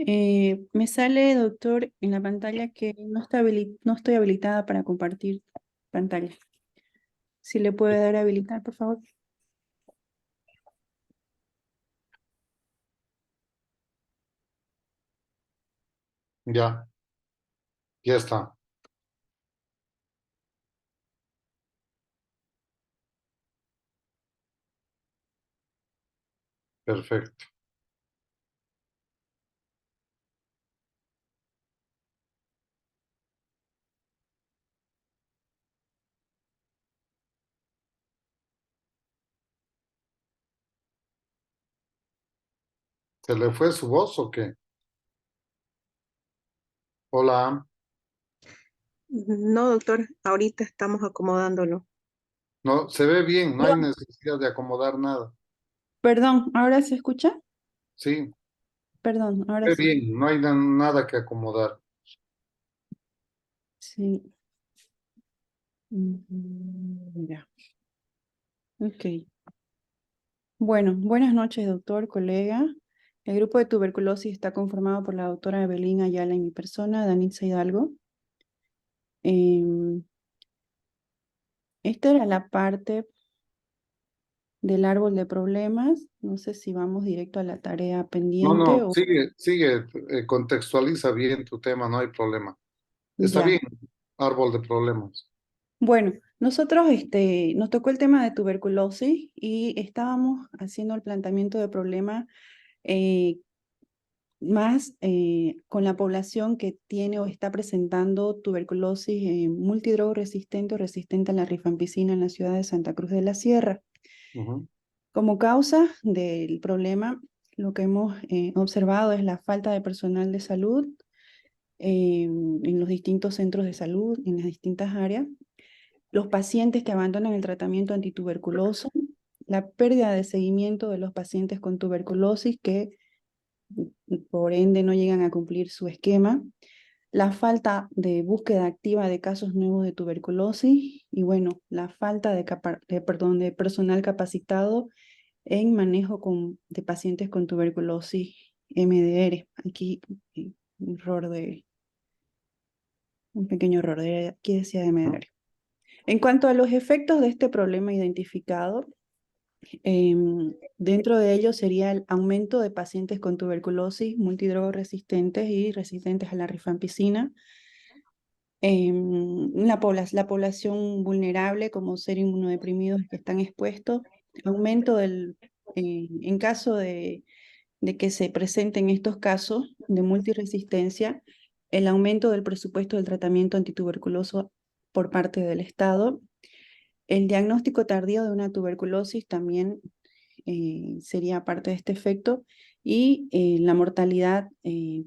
Me sale, doctor, en la pantalla que no estoy habilitada para compartir pantalla. Si le puede dar a habilitar, por favor. Ya, ya está. Perfecto. ¿Se le fue su voz o qué? Hola. No, doctor, ahorita estamos acomodándolo. No, se ve bien, no hay Perdón, necesidad de acomodar nada. perdón, ¿ahora se escucha? Sí, Perdón, ahora se ve sí. bien, no hay nada que acomodar. Sí. Ya, ok. Bueno, buenas noches, doctor, colega. El grupo de tuberculosis está conformado por la doctora Evelyn Ayala y mi persona, Danitza Hidalgo. Em, Esta era la parte del árbol de problemas. No sé si vamos directo a la tarea No, pendiente no, o sigue, contextualiza bien tu tema, no hay problema. Está bien, ya. árbol de problemas. Bueno, nosotros nos tocó el tema de tuberculosis y estábamos haciendo el planteamiento de problema eh, más con la población que tiene o está presentando tuberculosis multidrogoresistente o resistente a la rifampicina en la ciudad de Santa Cruz de la Sierra. Ujú, Como causa del problema, lo que hemos observado es la falta de personal de salud en los distintos centros de salud, en las distintas áreas, los pacientes que abandonan el tratamiento antituberculoso, la pérdida de seguimiento de los pacientes con tuberculosis que por ende no llegan a cumplir su esquema, la falta de búsqueda activa de casos nuevos de tuberculosis y bueno, la falta de personal capacitado en manejo de pacientes con tuberculosis MDR. Aquí un error un pequeño error, aquí decía ujú. MDR. En cuanto a los efectos de este problema identificado, dentro de ello sería el aumento de pacientes con tuberculosis multidrogoresistentes y resistentes a la rifampicina, la población vulnerable como ser inmunodeprimidos que están expuestos, aumento en caso de que se presenten estos casos de multiresistencia, el aumento del presupuesto del tratamiento antituberculoso por parte del Estado, el diagnóstico tardío de una tuberculosis también sería parte de este efecto, y la mortalidad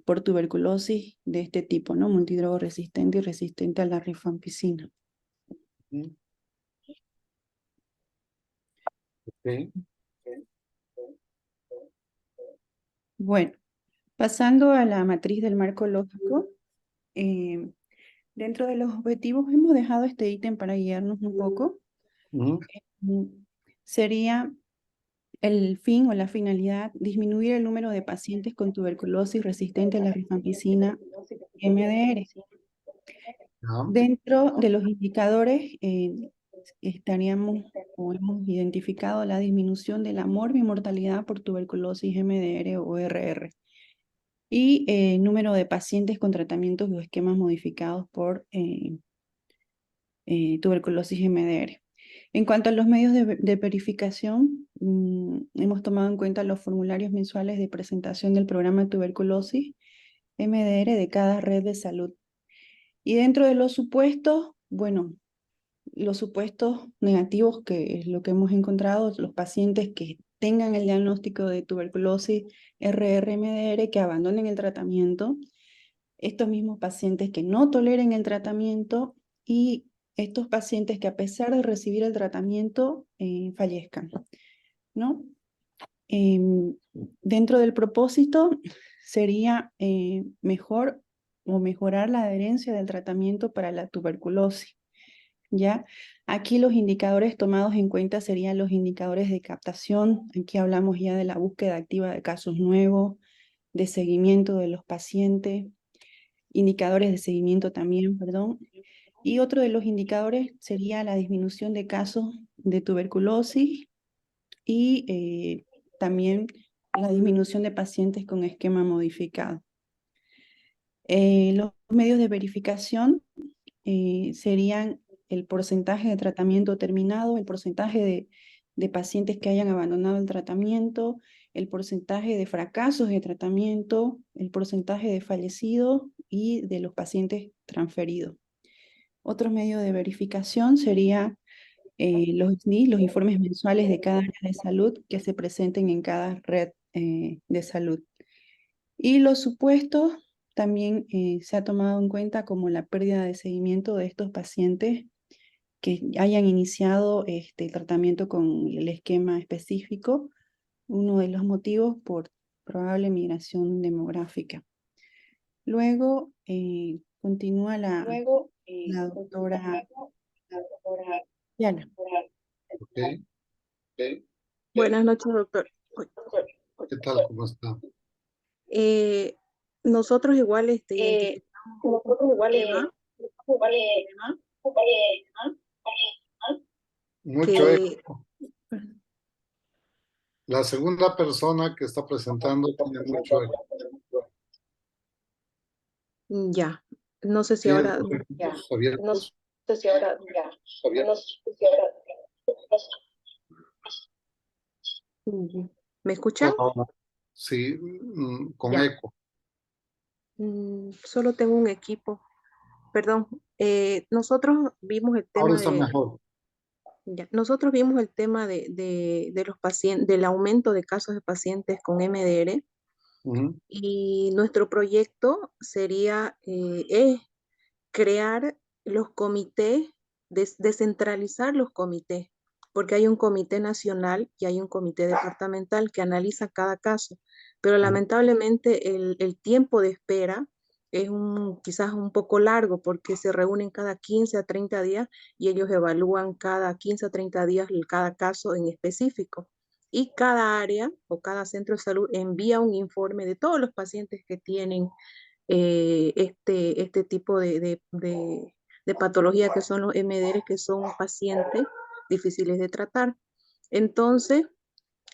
por tuberculosis de este tipo, ¿no? Multidrogoresistente y resistente a la rifampicina. Ujú. Ok. Bueno, pasando a la matriz del marco lógico, eh, dentro de los objetivos hemos dejado este ítem para guiarnos un poco. Ujú, Mm, Sería el fin o la finalidad, disminuir el número de pacientes con tuberculosis resistente a la rifampicina MDR. ya, Dentro de los indicadores estaríamos o hemos identificado la disminución de la morbimortalidad por tuberculosis MDR o RR y número de pacientes con tratamientos o esquemas modificados por tuberculosis MDR. En cuanto a los medios de verificación, hemos tomado en cuenta los formularios mensuales de presentación del programa de tuberculosis MDR de cada red de salud. Y dentro de los supuestos, bueno, los supuestos negativos, que es lo que hemos encontrado, los pacientes que tengan el diagnóstico de tuberculosis RR-MDR, que abandonen el tratamiento, estos mismos pacientes que no toleren el tratamiento y estos pacientes que a pesar de recibir el tratamiento fallezcan, ¿no? Em, Dentro del propósito sería mejor o mejorar la adherencia del tratamiento para la tuberculosis. ¿Ya? Aquí los indicadores tomados en cuenta serían los indicadores de captación. Aquí hablamos ya de la búsqueda activa de casos nuevos, de seguimiento de los pacientes, indicadores de seguimiento también, perdón. Y otro de los indicadores sería la disminución de casos de tuberculosis y también la disminución de pacientes con esquema modificado. Los medios de verificación serían el porcentaje de tratamiento terminado, el porcentaje de pacientes que hayan abandonado el tratamiento, el porcentaje de fracasos de tratamiento, el porcentaje de fallecidos y de los pacientes transferidos. Otro medio de verificación sería los SNI, los informes mensuales de cada área de salud que se presenten en cada red de salud. Y los supuestos también se ha tomado en cuenta como la pérdida de seguimiento de estos pacientes que hayan iniciado el tratamiento con el esquema específico, uno de los motivos por probable migración demográfica. Luego continúa la doctora Diana. Ok. Buenas noches, doctor. ¿Qué tal? ¿Cómo está? Nosotros igual identificamos un tema Mucho que eco. La segunda persona que está presentando tiene mucho eco. ya, no sé si ¿Tiene ahora los micrófonos abiertos? me escuchan. Sí, con Ya. eco. Solo tengo un equipo. Perdón. Nosotros vimos el Ahora tema está de, mejor. ya, nosotros vimos el tema de los pacientes, del aumento de casos de pacientes con MDR. Ujú. Y nuestro proyecto sería es crear los comités, descentralizar los comités, porque hay un comité nacional y hay un comité departamental que analiza cada caso, pero lamentablemente el tiempo de espera es quizás un poco largo porque se reúnen cada 15 a 30 días y ellos evalúan cada 15 a 30 días cada caso en específico. Y cada área o cada centro de salud envía un informe de todos los pacientes que tienen este tipo de patología que son los MDR, que son pacientes difíciles de tratar. Entonces,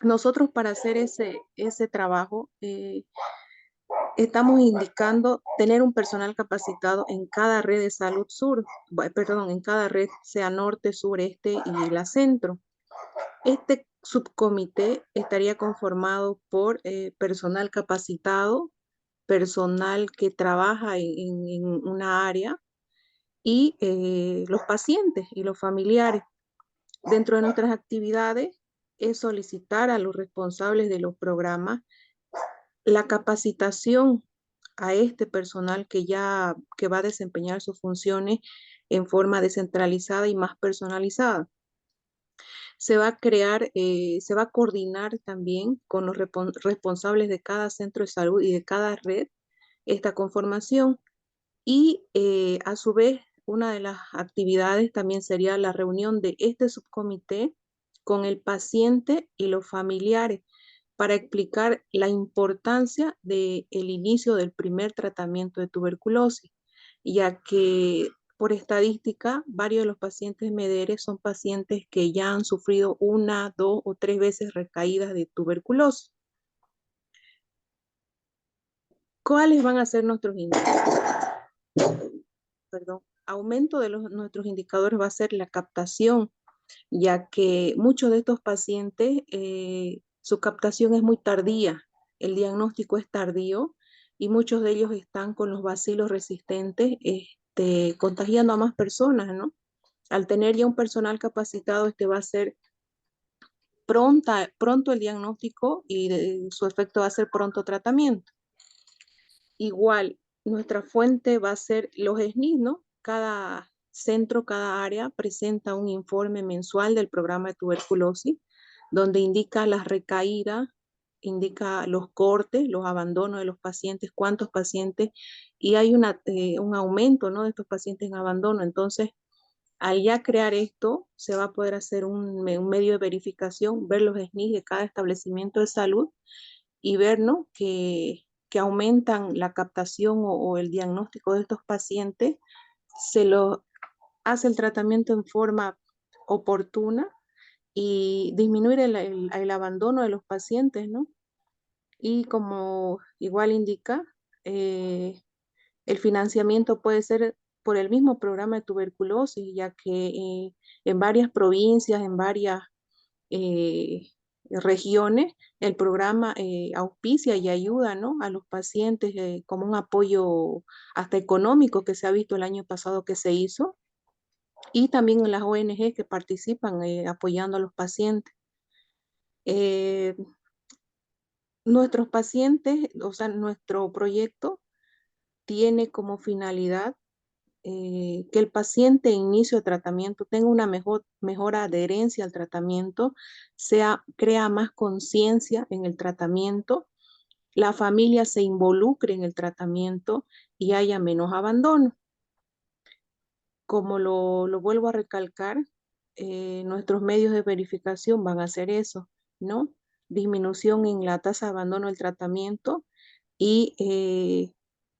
nosotros para hacer ese trabajo estamos indicando tener un personal capacitado en cada red de salud sur, perdón, en cada red, sea norte, sur, este y la centro. Este subcomité estaría conformado por personal capacitado, personal que trabaja en una área y los pacientes y los familiares. Dentro de nuestras actividades es solicitar a los responsables de los programas la capacitación a este personal que va a desempeñar sus funciones en forma descentralizada y más personalizada. Se va a crear, se va a coordinar también con los responsables de cada centro de salud y de cada red esta conformación. Y a su vez, una de las actividades también sería la reunión de este subcomité con el paciente y los familiares para explicar la importancia del inicio del primer tratamiento de tuberculosis, ya que por estadística, varios de los pacientes MEDER son pacientes que ya han sufrido una, dos o tres veces recaídas de tuberculosis. ¿Cuáles van a ser nuestros indicadores? Perdón, aumento de nuestros indicadores va a ser la captación, ya que muchos de estos pacientes, su captación es muy tardía, el diagnóstico es tardío y muchos de ellos están con los bacilos resistentes, contagiando a más personas, ¿no? Al tener ya un personal capacitado, va a ser pronto el diagnóstico y su efecto va a ser pronto tratamiento. Igual, nuestra fuente va a ser los SNI, ¿no? Cada centro, cada área presenta un informe mensual del programa de tuberculosis, donde indica las recaídas, indica los cortes, los abandonos de los pacientes, cuántos pacientes, y hay un aumento, ¿no?, de estos pacientes en abandono. Entonces, al ya crear esto, se va a poder hacer un medio de verificación, ver los SNI de cada establecimiento de salud y ver, ¿no?, que que aumentan la captación o el diagnóstico de estos pacientes, se los hace el tratamiento en forma oportuna y disminuir el abandono de los pacientes, ¿no? Y como igual indica, el financiamiento puede ser por el mismo programa de tuberculosis, ya que en varias provincias, en varias eh, regiones, el programa auspicia y ayuda, ¿no?, a los pacientes como un apoyo hasta económico que se ha visto el año pasado que se hizo, y también en las ONG que participan apoyando a los pacientes. Eh, Nuestros pacientes, o sea, nuestro proyecto tiene como finalidad que el paciente en inicio de tratamiento tenga una mejor adherencia al tratamiento, crea más conciencia en el tratamiento, la familia se involucre en el tratamiento y haya menos abandono. Como lo vuelvo a recalcar, nuestros medios de verificación van a hacer eso, ¿no? Disminución en la tasa de abandono del tratamiento y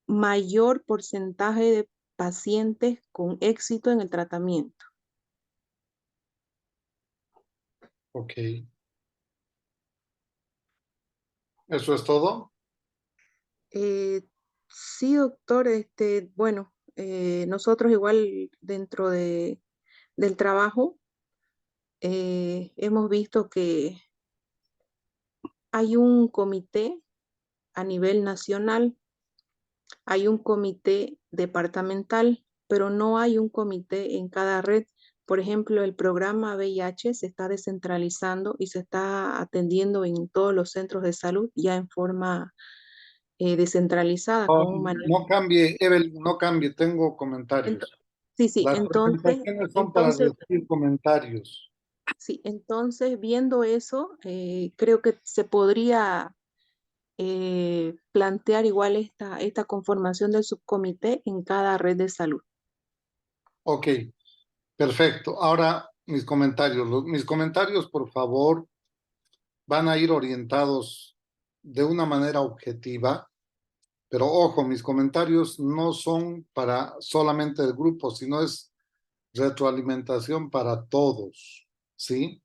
mayor porcentaje de pacientes con éxito en el tratamiento. Ok. ¿Eso es todo? Eh, sí, doctor, bueno, nosotros igual dentro del trabajo hemos visto que hay un comité a nivel nacional, hay un comité departamental, pero no hay un comité en cada red. Por ejemplo, el programa VIH se está descentralizando y se está atendiendo en todos los centros de salud ya en forma descentralizada, No, con un manejo. no cambie, Evelyn, no cambie, tengo Ento- comentarios. sí, sí, Las entonces, presentaciones son para entonces, recibir comentarios. sí, entonces viendo eso, creo que se podría plantear igual esta conformación del subcomité en cada red de salud. Ok, perfecto. Ahora mis comentarios. Mis comentarios, por favor, van a ir orientados de una manera objetiva, pero ojo, mis comentarios no son para solamente el grupo, sino es retroalimentación para todos, ¿sí?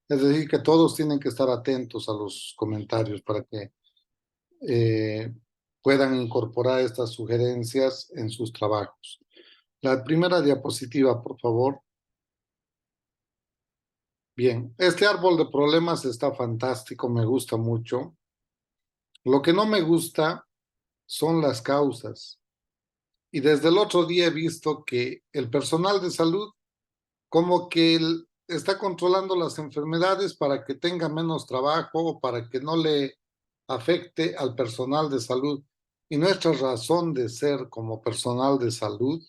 Es decir, que todos tienen que estar atentos a los comentarios para que eh, puedan incorporar estas sugerencias en sus trabajos. La primera diapositiva, por favor. Bien, este árbol de problemas está fantástico, me gusta mucho. Lo que no me gusta son las causas. Y desde el otro día he visto que el personal de salud como que está controlando las enfermedades para que tenga menos trabajo o para que no le afecte al personal de salud. Y nuestra razón de ser como personal de salud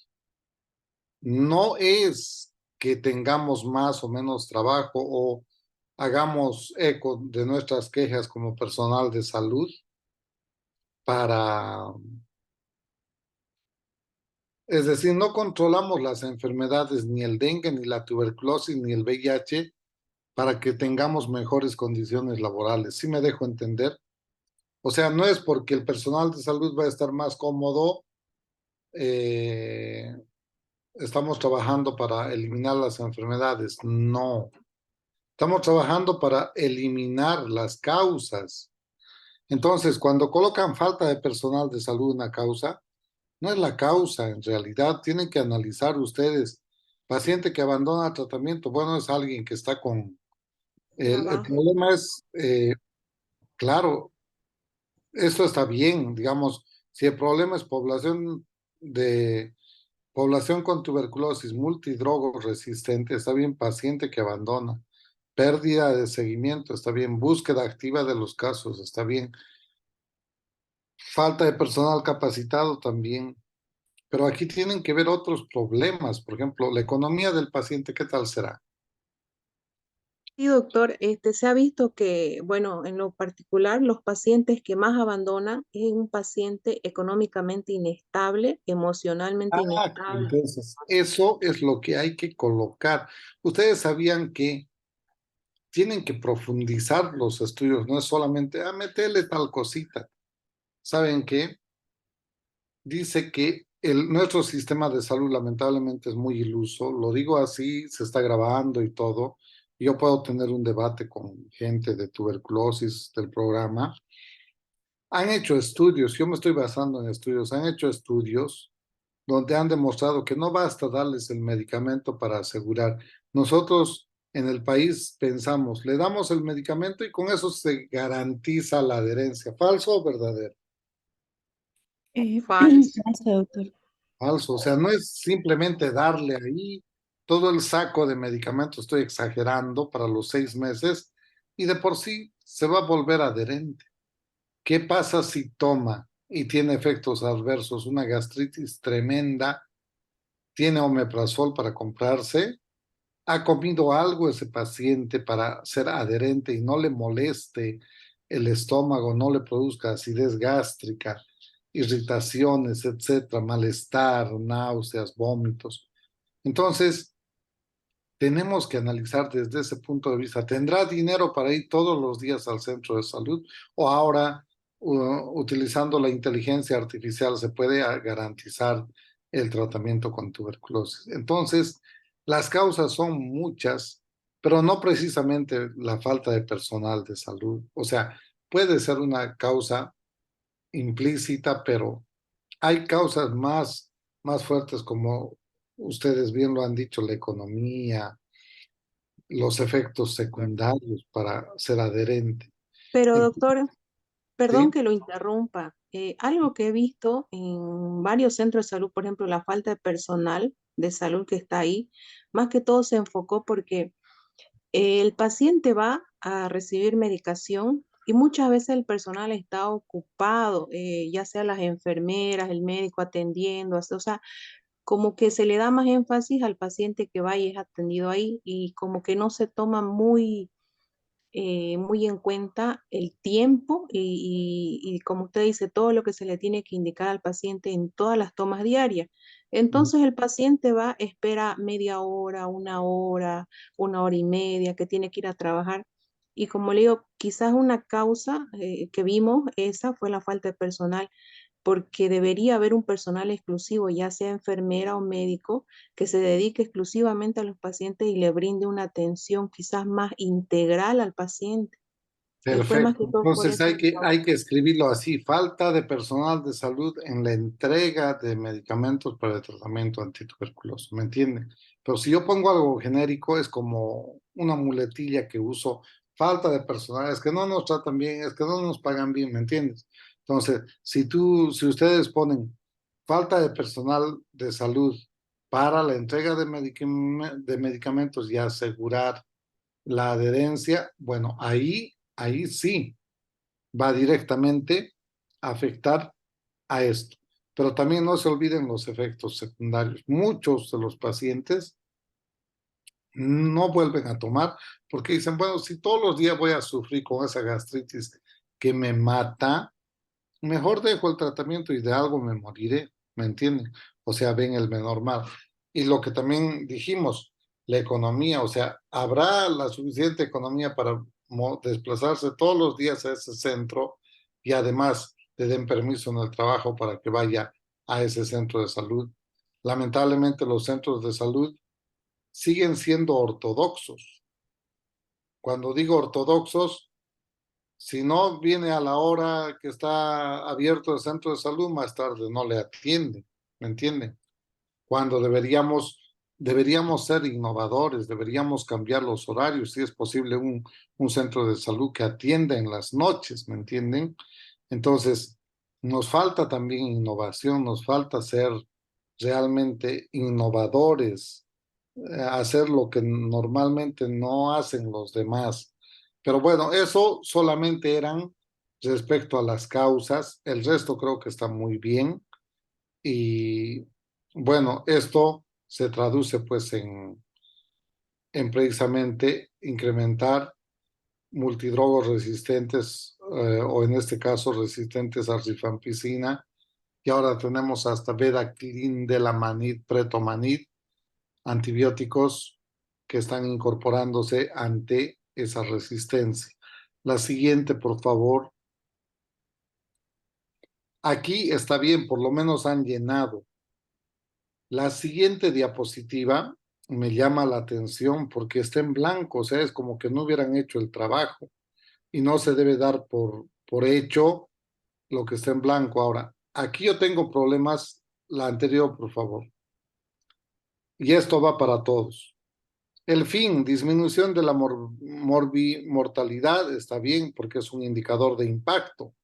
no es que tengamos más o menos trabajo o hagamos eco de nuestras quejas como personal de salud para, es decir, no controlamos las enfermedades, ni el dengue, ni la tuberculosis, ni el VIH, para que tengamos mejores condiciones laborales. ¿Sí me dejo entender? O sea, no es porque el personal de salud va a estar más cómodo, eh, estamos trabajando para eliminar las enfermedades. No, estamos trabajando para eliminar las causas. Entonces, cuando colocan falta de personal de salud en una causa, no es la causa, en realidad tienen que analizar ustedes. Paciente que abandona el tratamiento, bueno, es alguien que está con... El Trabajo. problema es, claro, esto está bien, digamos, si el problema es población con tuberculosis multidrogo resistente, está bien paciente que abandona, pérdida de seguimiento, está bien, búsqueda activa de los casos, está bien, falta de personal capacitado también, pero aquí tienen que ver otros problemas, por ejemplo, la economía del paciente, ¿qué tal será? Sí, doctor, se ha visto que, bueno, en lo particular, los pacientes que más abandonan es un paciente económicamente inestable, emocionalmente Ah, inestable. entonces, eso es lo que hay que colocar. Ustedes sabían que tienen que profundizar los estudios, no es solamente, metele tal cosita, ¿saben qué? Dice que nuestro sistema de salud lamentablemente es muy iluso. Lo digo así, se está grabando y todo. Yo puedo tener un debate con gente de tuberculosis del programa. Han hecho estudios, yo me estoy basando en estudios, han hecho estudios donde han demostrado que no basta darles el medicamento para asegurar. Nosotros en el país pensamos, le damos el medicamento y con eso se garantiza la adherencia. ¿Falso o verdadero? Falso. Gracias, doctor. Falso. O sea, no es simplemente darle ahí todo el saco de medicamentos, estoy exagerando, para los 6 meses y de por sí se va a volver adherente. ¿Qué pasa si toma y tiene efectos adversos, una gastritis tremenda, tiene omeprazol para comprarse? ¿Ha comido algo ese paciente para ser adherente y no le moleste el estómago, no le produzca acidez gástrica, irritaciones, etcétera, malestar, náuseas, vómitos? Entonces, tenemos que analizar desde ese punto de vista. ¿Tendrá dinero para ir todos los días al centro de salud? ¿O ahora, utilizando la inteligencia artificial, se puede garantizar el tratamiento con tuberculosis? Entonces, las causas son muchas, pero no precisamente la falta de personal de salud. O sea, puede ser una causa implícita, pero hay causas más fuertes, como ustedes bien lo han dicho, la economía, los efectos secundarios para ser adherente. Pero En- doctor, perdón ¿Sí? que lo interrumpa. Algo que he visto en varios centros de salud, por ejemplo, la falta de personal de salud que está ahí, más que todo se enfocó porque el paciente va a recibir medicación y muchas veces el personal está ocupado, ya sea las enfermeras, el médico atendiendo, o sea, como que se le da más énfasis al paciente que va y es atendido ahí y como que no se toma muy en cuenta el tiempo y como usted dice, todo lo que se le tiene que indicar al paciente en todas las tomas diarias. Entonces el paciente va, espera media hora, 1 hora y media, que tiene que ir a trabajar. Y como le digo, quizás una causa que vimos, esa fue la falta de personal, porque debería haber un personal exclusivo, ya sea enfermera o médico, que se dedique exclusivamente a los pacientes y le brinde una atención quizás más integral al paciente. Fue más Perfecto. que todo por Entonces eso mi causa. hay que escribirlo así: falta de personal de salud en la entrega de medicamentos para el tratamiento antituberculoso. ¿Me entienden? Pero si yo pongo algo genérico, es como una muletilla que uso: falta de personal, es que no nos tratan bien, es que no nos pagan bien, ¿me entiendes? Entonces, si ustedes ponen falta de personal de salud para la entrega de de medicamentos y asegurar la adherencia, bueno, ahí sí va directamente a afectar a esto. Pero también no se olviden los efectos secundarios. Muchos de los pacientes no vuelven a tomar porque dicen, bueno, si todos los días voy a sufrir con esa gastritis que me mata, mejor dejo el tratamiento y de algo me moriré, ¿me entienden? O sea, ven el menor mal. Y lo que también dijimos, la economía, o sea, ¿habrá la suficiente economía para desplazarse todos los días a ese centro y además le den permiso en el trabajo para que vaya a ese centro de salud? Lamentablemente los centros de salud siguen siendo ortodoxos. Cuando digo ortodoxos, si no viene a la hora que está abierto el centro de salud, más tarde no le atiende, ¿me entienden? Cuando deberíamos ser innovadores, deberíamos cambiar los horarios, si es posible un centro de salud que atienda en las noches, ¿me entienden? Entonces, nos falta también innovación, nos falta ser realmente innovadores, hacer lo que normalmente no hacen los demás. Pero bueno, eso solamente eran respecto a las causas, el resto creo que está muy bien y bueno, esto se traduce pues en precisamente incrementar multidrogos resistentes, o en este caso resistentes a rifampicina, y ahora tenemos hasta bedaquilindelamid, pretomanid, antibióticos que están incorporándose ante esa resistencia. La siguiente, por favor. Aquí está bien, por lo menos han llenado. La siguiente diapositiva me llama la atención porque está en blanco, o sea, es como que no hubieran hecho el trabajo y no se debe dar por hecho lo que está en blanco. Ahora, aquí yo tengo problemas, la anterior, por favor, y esto va para todos. El fin, disminución de la mortalidad, está bien porque es un indicador de impacto.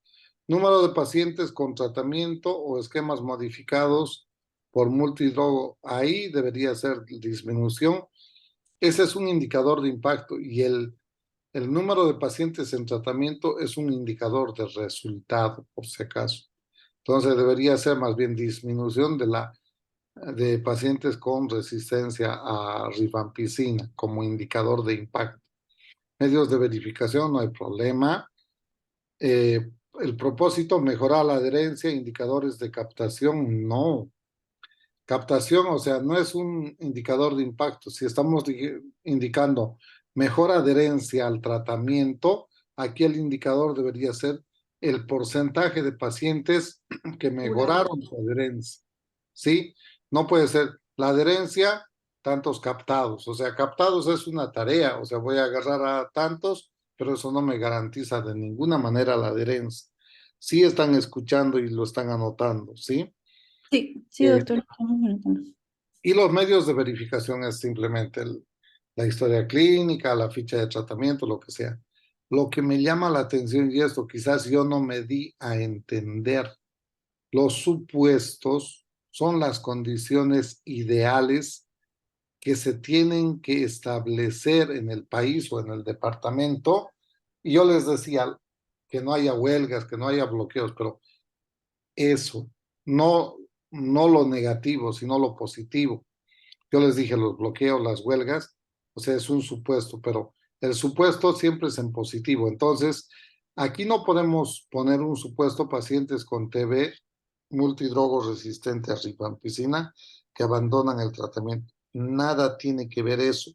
Número de pacientes con tratamiento o esquemas modificados por multidrogo, ahí debería ser disminución. Ese es un indicador de impacto y el número de pacientes en tratamiento es un indicador de resultado, por si acaso. Entonces debería ser más bien disminución de pacientes con resistencia a rifampicina como indicador de impacto. Medios de verificación, no hay problema. El propósito, mejorar la adherencia, indicadores de captación, no. Captación, o sea, no es un indicador de impacto. Si estamos indicando mejor adherencia al tratamiento, aquí el indicador debería ser el porcentaje de pacientes que mejoraron su adherencia. ¿Sí? No puede ser la adherencia, tantos captados. O sea, captados es una tarea, o sea, voy a agarrar a tantos, pero eso no me garantiza de ninguna manera la adherencia. Sí están escuchando y lo están anotando, ¿sí? Sí, sí, Eh, doctor. Estamos anotando. y los medios de verificación es simplemente la historia clínica, la ficha de tratamiento, lo que sea. Lo que me llama la atención, y esto quizás yo no me di a entender, los supuestos son las condiciones ideales que se tienen que establecer en el país o en el departamento. Y yo les decía que no haya huelgas, que no haya bloqueos, pero eso, no, no lo negativo, sino lo positivo. Yo les dije los bloqueos, las huelgas, o sea, es un supuesto, pero el supuesto siempre es en positivo. Entonces, aquí no podemos poner un supuesto pacientes con TB, multidrogos resistente a rifampicina, que abandonan el tratamiento. Nada tiene que ver eso.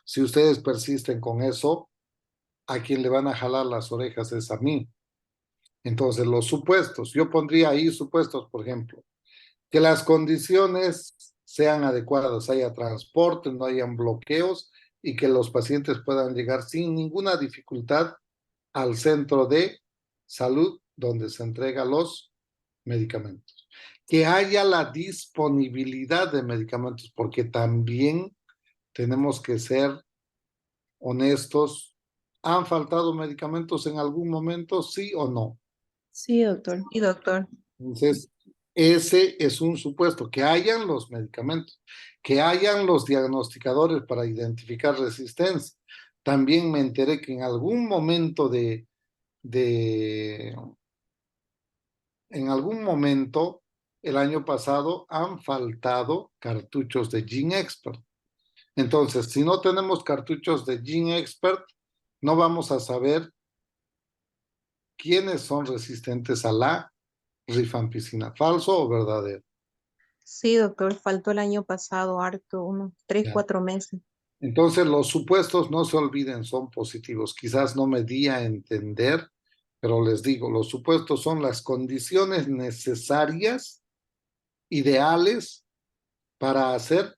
Si ustedes persisten con eso, a quien le van a jalar las orejas es a mí. Entonces, los supuestos, yo pondría ahí supuestos, por ejemplo, que las condiciones sean adecuadas, haya transporte, no hayan bloqueos y que los pacientes puedan llegar sin ninguna dificultad al centro de salud donde se entregan los medicamentos. Que haya la disponibilidad de medicamentos, porque también tenemos que ser honestos. ¿Han faltado medicamentos en algún momento, sí o no? Sí, doctor. Sí, doctor. Entonces, ese es un supuesto, que hayan los medicamentos, que hayan los diagnosticadores para identificar resistencia. También me enteré que en algún momento de en algún momento el año pasado han faltado cartuchos de Gene Expert. Entonces, si no tenemos cartuchos de Gene Expert, no vamos a saber quiénes son resistentes a la rifampicina, falso o verdadero. Sí, doctor, faltó el año pasado harto, unos 3, Ya. 4 meses. Entonces, los supuestos, no se olviden, son positivos. Quizás no me di a entender, pero les digo, los supuestos son las condiciones necesarias, ideales, para hacer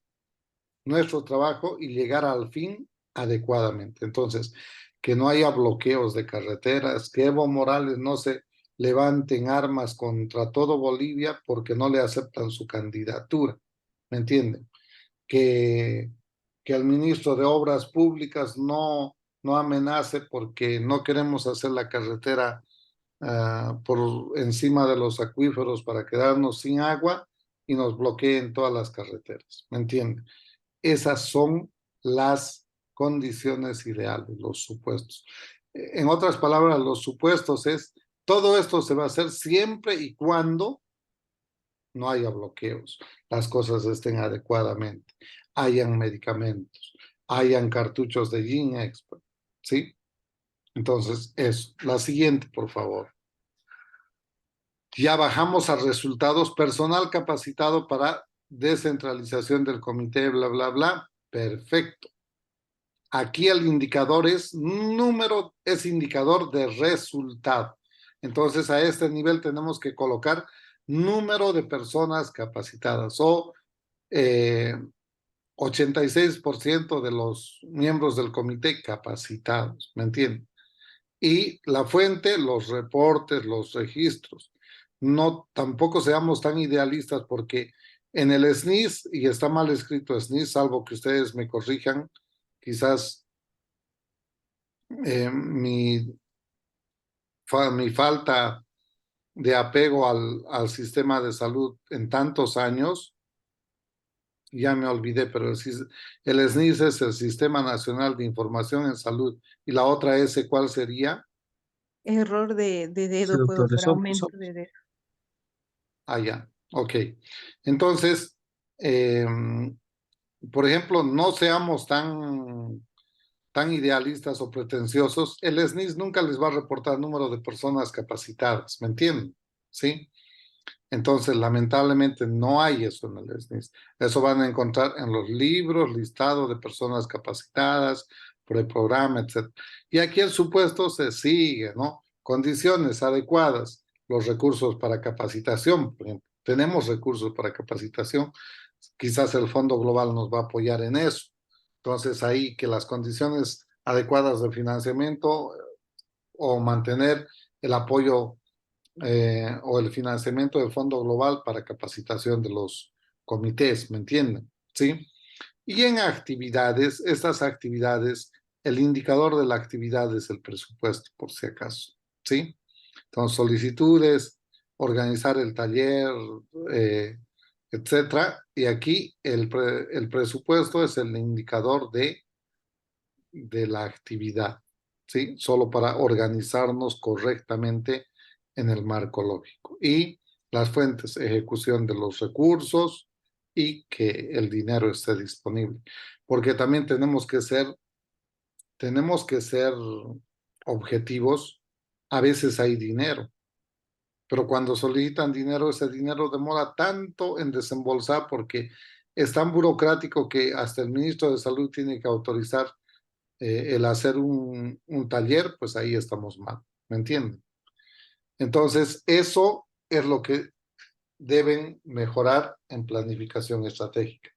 nuestro trabajo y llegar al fin adecuadamente. Entonces, que no haya bloqueos de carreteras, que Evo Morales no se levante en armas contra todo Bolivia porque no le aceptan su candidatura. ¿Me entienden? Que, que el ministro de Obras Públicas no amenace porque no queremos hacer la carretera por encima de los acuíferos para quedarnos sin agua y nos bloqueen todas las carreteras. ¿Me entienden? Esas son las condiciones ideales, los supuestos. En otras palabras, los supuestos es, todo esto se va a hacer siempre y cuando no haya bloqueos, las cosas estén adecuadamente, hayan medicamentos, hayan cartuchos de Gene Expert, ¿sí? Entonces, eso. La siguiente, por favor. Ya bajamos a resultados, personal capacitado para descentralización del comité, bla, bla, bla. Perfecto. Aquí el indicador es indicador de resultado. Entonces, a este nivel tenemos que colocar número de personas capacitadas o 86% de los miembros del comité capacitados, ¿me entienden? Y la fuente, los reportes, los registros. No, tampoco seamos tan idealistas porque en el SNIS, y está mal escrito SNIS, salvo que ustedes me corrijan, quizás mi falta de apego al sistema de salud en tantos años, ya me olvidé, pero el SNIS es el Sistema Nacional de Información en Salud. Y la otra S, ¿cuál sería? Error de Sí, dedo, puedo doctor, ser eso. aumento de dedo. Ah, ya, ok. Entonces, por ejemplo, no seamos tan idealistas o pretenciosos. El SNIS nunca les va a reportar número de personas capacitadas, ¿me entienden? ¿Sí? Entonces, lamentablemente no hay eso en el SNIS. Eso van a encontrar en los libros, listado de personas capacitadas, por el programa, etc. Y aquí el supuesto se sigue, ¿no? Condiciones adecuadas, los recursos para capacitación, por ejemplo. Tenemos recursos para capacitación, quizás el Fondo Global nos va a apoyar en eso. Entonces, ahí que las condiciones adecuadas de financiamiento o mantener el apoyo o el financiamiento del Fondo Global para capacitación de los comités, ¿me entienden? ¿Sí? Y en actividades, estas actividades, el indicador de la actividad es el presupuesto, por si acaso, ¿sí? Entonces, solicitudes, organizar el taller, eh, etcétera. Y aquí el presupuesto es el indicador de la actividad, ¿sí? Solo para organizarnos correctamente en el marco lógico. Y las fuentes, ejecución de los recursos y que el dinero esté disponible. Porque también tenemos que ser objetivos. A veces hay dinero, pero cuando solicitan dinero, ese dinero demora tanto en desembolsar porque es tan burocrático que hasta el ministro de Salud tiene que autorizar el hacer un taller, pues ahí estamos mal, ¿me entienden? Entonces, eso es lo que deben mejorar en planificación estratégica.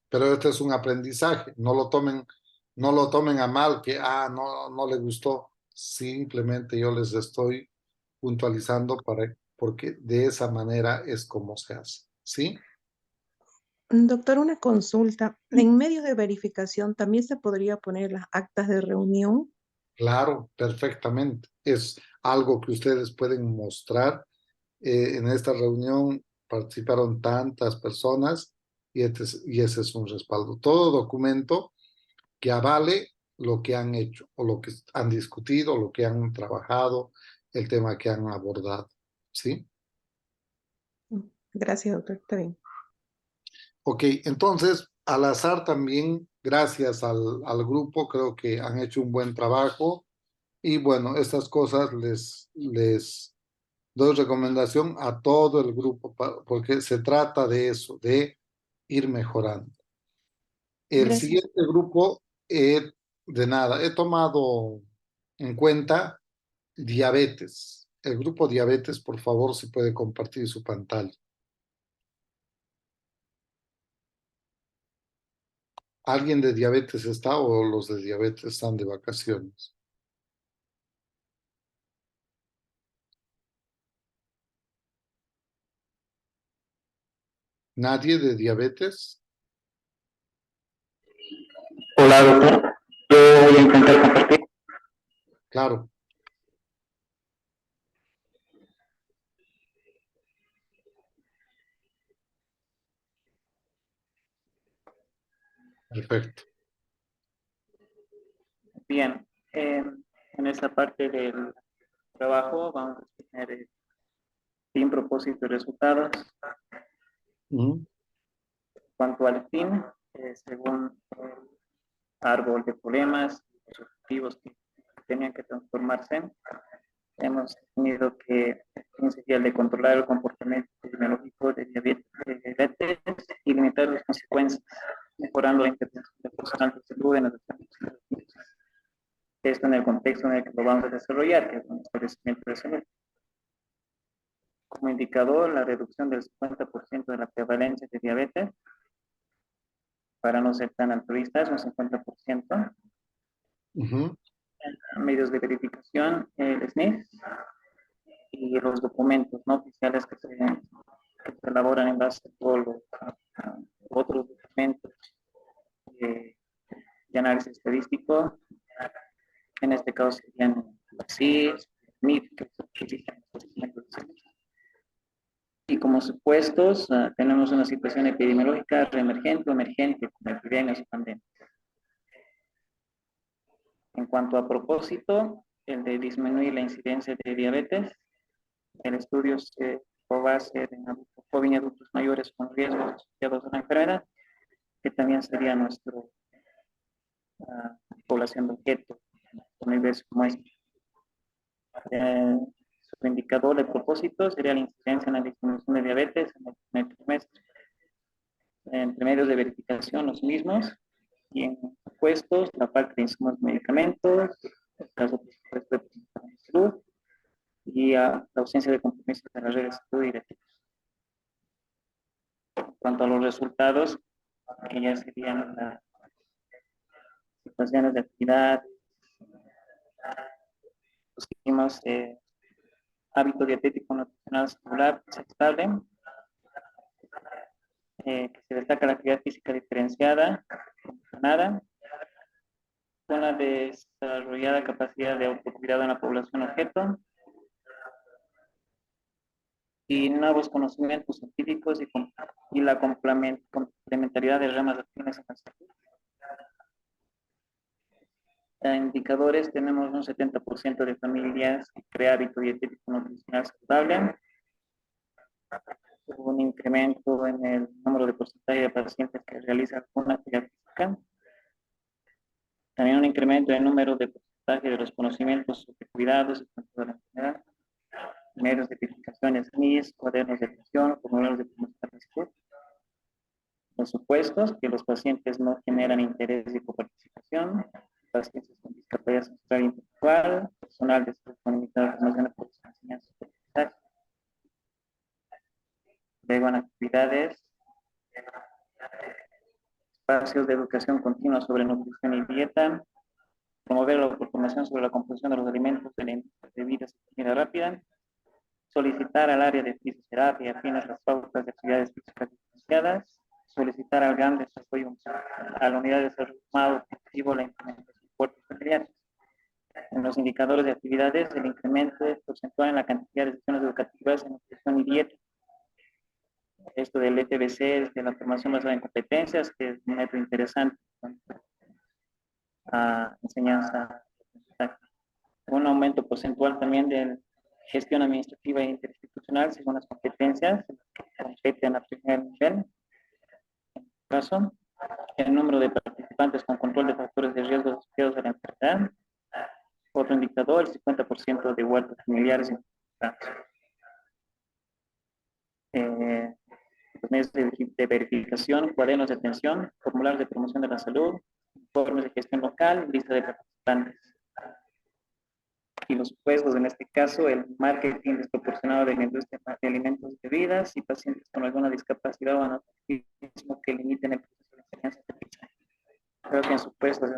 Pero este es un aprendizaje, no lo tomen a mal que, no le gustó. Simplemente yo les estoy puntualizando porque de esa manera es como se hace, ¿sí? Doctor, una consulta. En medios de verificación también se podría poner las actas de reunión. Claro, perfectamente. Es algo que ustedes pueden mostrar. En esta reunión participaron tantas personas y ese es un respaldo. Todo documento que avale lo que han hecho o lo que han discutido, lo que han trabajado, el tema que han abordado. ¿Sí? Gracias, doctor. Está bien. Ok, entonces, al azar también, gracias al grupo, creo que han hecho un buen trabajo. Y bueno, estas cosas les doy recomendación a todo el grupo, porque se trata de eso, de ir mejorando. El Gracias. siguiente grupo, de nada, he tomado en cuenta diabetes. El grupo diabetes, por favor, si puede compartir su pantalla. ¿Alguien de diabetes está o los de diabetes están de vacaciones? ¿Nadie de diabetes? Hola, doctor. Yo voy a intentar compartir. Claro. Perfecto. Bien, en esta parte del trabajo vamos a tener fin, propósito y resultados. Ujú. Cuanto al fin, según el árbol de problemas, los objetivos que tenían que transformarse, hemos tenido que el fin sería el de controlar el comportamiento epidemiológico de diabetes y limitar las consecuencias, mejorando la intervención del personal de salud en los esto en el contexto en el que lo vamos a desarrollar, que es un establecimiento de salud. como indicador la reducción del 50% de la prevalencia de diabetes, para no ser tan altruistas, un 50%. Ujú. Medios de verificación, el SNIF, y los documentos no oficiales que se elaboran en base a todos los otros documentos de análisis estadístico. En este caso serían las CIS, MIF, que se utilizan en los documentos de salud. Y como supuestos, tenemos una situación epidemiológica reemergente o emergente, como epidemias o pandemias. En cuanto a propósito, el de disminuir la incidencia de diabetes, el estudio se va a hacer en joven y adultos mayores con riesgos asociados a la enfermedad, que también sería nuestra población de objeto, un universo como este. Su indicador de propósito sería la incidencia en la disminución de diabetes en el primer trimestre. Entre medios de verificación, los mismos, y en supuestos, la parte de insumos de medicamentos, el caso por supuesto de salud, y la ausencia de compromisos de las redes de salud directivos. En cuanto a los resultados, que ya serían las situaciones de actividad, pusimos hábito dietético nutricional celular aceptable, que se destaca la actividad física diferenciada, funcionada, una desarrollada capacidad de autocuidado en la población objeto, y nuevos conocimientos científicos y la complementariedad de ramas afines en la salud. En indicadores tenemos un 70% de familias que crea hábito dietético nutricional saludable, un incremento en el número de porcentaje de pacientes que realizan una actividad física, también un incremento en el número de porcentaje de los conocimientos sobre cuidados y control de la enfermedad, medios de verificaciones MIS, cuadernos de atención, formularios de promoción de salud. Los supuestos, que los pacientes no generan interés y coparticipación, pacientes con discapacidad sensorial e intelectual, personal de salud con limitadas formaciones por enseñanza y aprendizaje. Luego en actividades, espacios de educación continua sobre nutrición y dieta, promover la información sobre la composición de los alimentos de la industria de bebidas y comida rápida, solicitar al área de fisioterapia afines las pautas de actividades físicas diferenciadas, solicitar al gran desarrollo a la unidad de desarrollo objetivo la implementación de puertos familiares. En los indicadores de actividades, el incremento porcentual en la cantidad de sesiones educativas en nutrición y dieta. Esto del FBC, de la formación basada en competencias, que es un método interesante a enseñanza. Un aumento porcentual también de gestión administrativa e interinstitucional según las competencias que competen a primer nivel. En este caso, el número de participantes con control de factores de riesgo asociados a la enfermedad. Otro indicador, el 50% de huertos familiares importantes. Los medios de verificación, cuadernos de atención, formularios de promoción de la salud, informes de gestión local, lista de participantes. Y los supuestos, en este caso, el marketing desproporcionado de la industria de alimentos y bebidas y pacientes con alguna discapacidad o anautismo que limiten el proceso de enseñanza y aprendizaje. Creo que en supuestos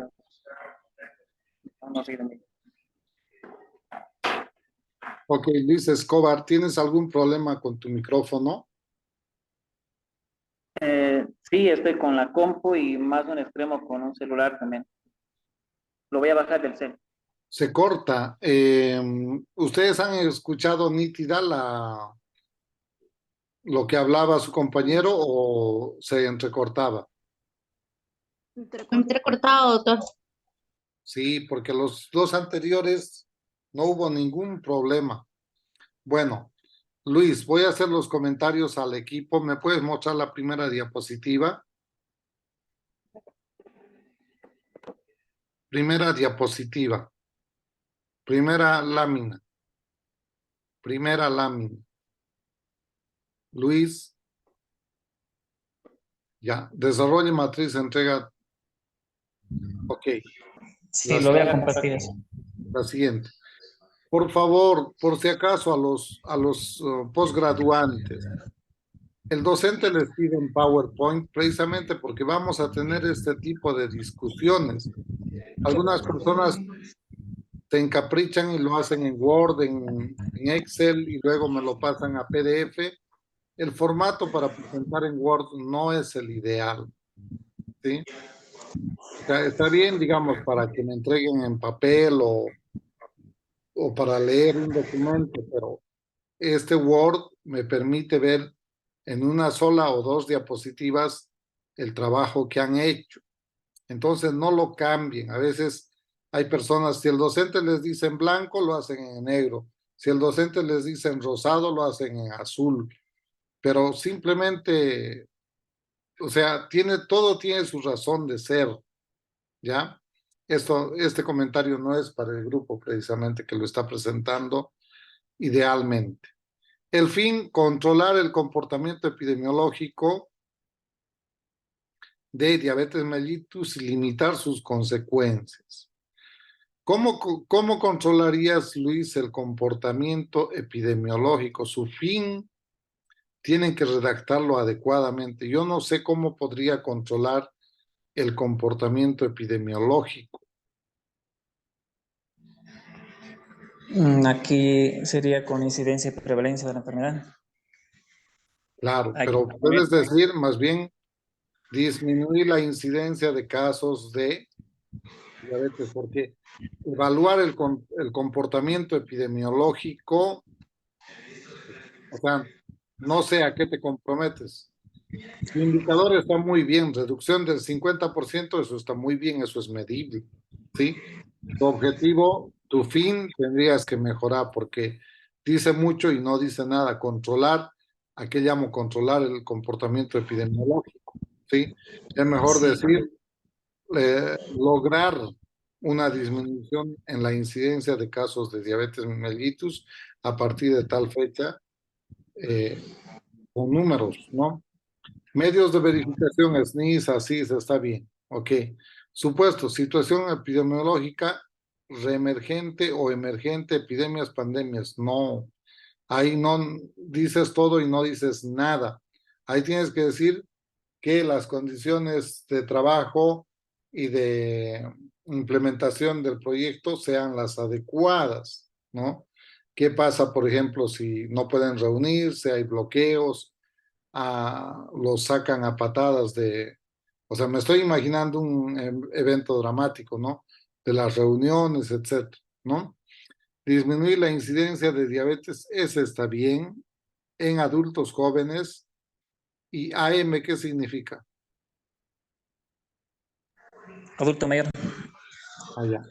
vamos a ir a mí. Ok, Luis Escobar, ¿tienes algún problema con tu micrófono? Sí, estoy con la compu y más un extremo con un celular también. Lo voy a bajar del cel. Se corta. ¿Ustedes han escuchado nítida lo que hablaba su compañero o se entrecortaba? Entrecortado, doctor. Sí, porque los dos anteriores no hubo ningún problema. Bueno, Luis, voy a hacer los comentarios al equipo. ¿Me puedes mostrar la primera diapositiva? Primera diapositiva. Primera lámina. Primera lámina. Luis. Ya, desarrollo matriz, entrega. Ok. Sí, lo voy a compartir eso. La siguiente. Por favor, por si acaso a los postgraduantes, el docente les pide en PowerPoint precisamente porque vamos a tener este tipo de discusiones. Algunas personas se encaprichan y lo hacen en Word, en Excel y luego me lo pasan a PDF. El formato para presentar en Word no es el ideal, ¿sí? O sea, está bien, digamos, para que me entreguen en papel o para leer un documento, pero este Word me permite ver en una sola o dos diapositivas el trabajo que han hecho. Entonces no lo cambien. A veces hay personas, si el docente les dice en blanco, lo hacen en negro. Si el docente les dice en rosado, lo hacen en azul. Pero simplemente, o sea, todo tiene su razón de ser, ¿ya? Este comentario no es para el grupo precisamente que lo está presentando idealmente. El fin, controlar el comportamiento epidemiológico de diabetes mellitus y limitar sus consecuencias. ¿Cómo controlarías, Luis, el comportamiento epidemiológico? Su fin tienen que redactarlo adecuadamente. Yo no sé cómo podría controlar el comportamiento epidemiológico. Aquí sería con incidencia y prevalencia de la enfermedad. Claro, Aquí pero puedes decir más bien disminuir la incidencia de casos de diabetes, porque evaluar el comportamiento epidemiológico, o sea, no sé a qué te comprometes. Tu indicador está muy bien, reducción del 50%, eso está muy bien, eso es medible, ¿sí? Tu objetivo, tu fin, tendrías que mejorar porque dice mucho y no dice nada. Controlar, ¿a qué llamo controlar el comportamiento epidemiológico? ¿Sí? Es mejor sí, decir, lograr una disminución en la incidencia de casos de diabetes mellitus a partir de tal fecha, eh, con números, ¿no? Medios de verificación, SNIS, ASIS, está bien. Ok. Supuesto, situación epidemiológica reemergente o emergente, epidemias, pandemias. No, ahí no dices todo y no dices nada. Ahí tienes que decir que las condiciones de trabajo y de implementación del proyecto sean las adecuadas, ¿no? ¿Qué pasa, por ejemplo, si no pueden reunirse, hay bloqueos? Los sacan a patadas o sea, me estoy imaginando un evento dramático, ¿no? De las reuniones, etcétera, ¿no? Disminuir la incidencia de diabetes, ese está bien en adultos jóvenes. ¿Y AM qué significa? adulto mayor. Allá.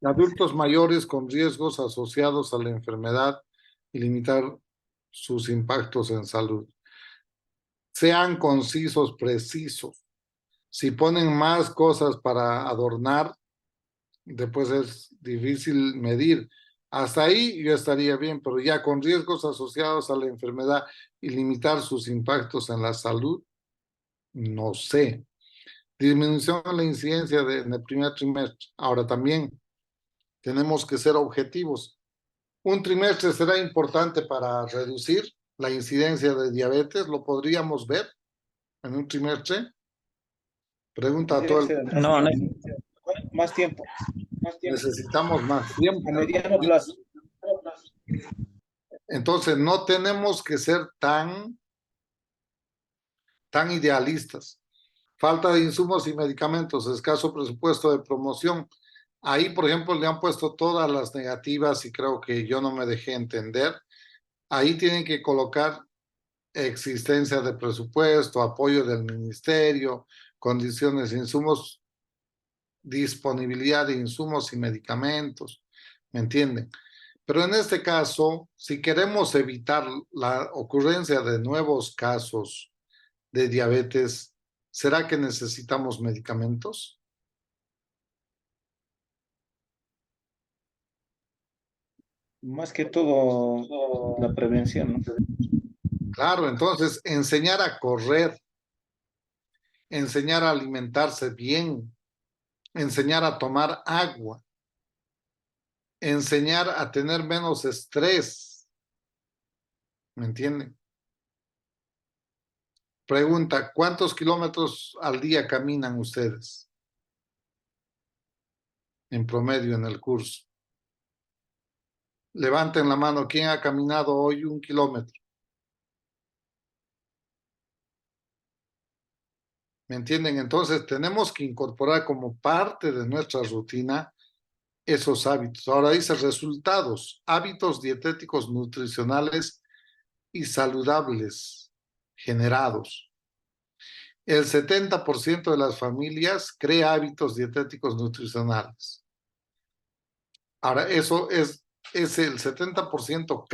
Adultos mayores con riesgos asociados a la enfermedad y limitar sus impactos en salud. Sean concisos, precisos. Si ponen más cosas para adornar, después es difícil medir. Hasta ahí yo estaría bien, pero ya con riesgos asociados a la enfermedad y limitar sus impactos en la salud, no sé. Disminución en la incidencia en el primer trimestre. Ahora también tenemos que ser objetivos. Un trimestre será importante para reducir la incidencia de diabetes. ¿Lo podríamos ver en un trimestre? Pregunta a todo el mundo. No, no, Más tiempo, Necesitamos más tiempo. a mediano plazo. Entonces, no tenemos que ser tan idealistas. Falta de insumos y medicamentos, escaso presupuesto de promoción. Ahí, por ejemplo, le han puesto todas las negativas y creo que yo no me dejé entender. Ahí tienen que colocar existencia de presupuesto, apoyo del ministerio, condiciones, insumos, disponibilidad de insumos y medicamentos. ¿Me entienden? Pero en este caso, si queremos evitar la ocurrencia de nuevos casos de diabetes, ¿será que necesitamos medicamentos? Más que todo la prevención, ¿no? Claro, entonces enseñar a correr, enseñar a alimentarse bien, enseñar a tomar agua. enseñar a tener menos estrés. ¿Me entienden? Pregunta, ¿cuántos kilómetros al día caminan ustedes? En promedio en el curso. Levanten la mano, ¿quién ha caminado hoy 1 kilómetro? ¿Me entienden? Entonces tenemos que incorporar como parte de nuestra rutina esos hábitos. Ahora dice resultados, hábitos dietéticos nutricionales y saludables generados. El 70% de las familias crea hábitos dietéticos nutricionales. Ahora, eso es el 70%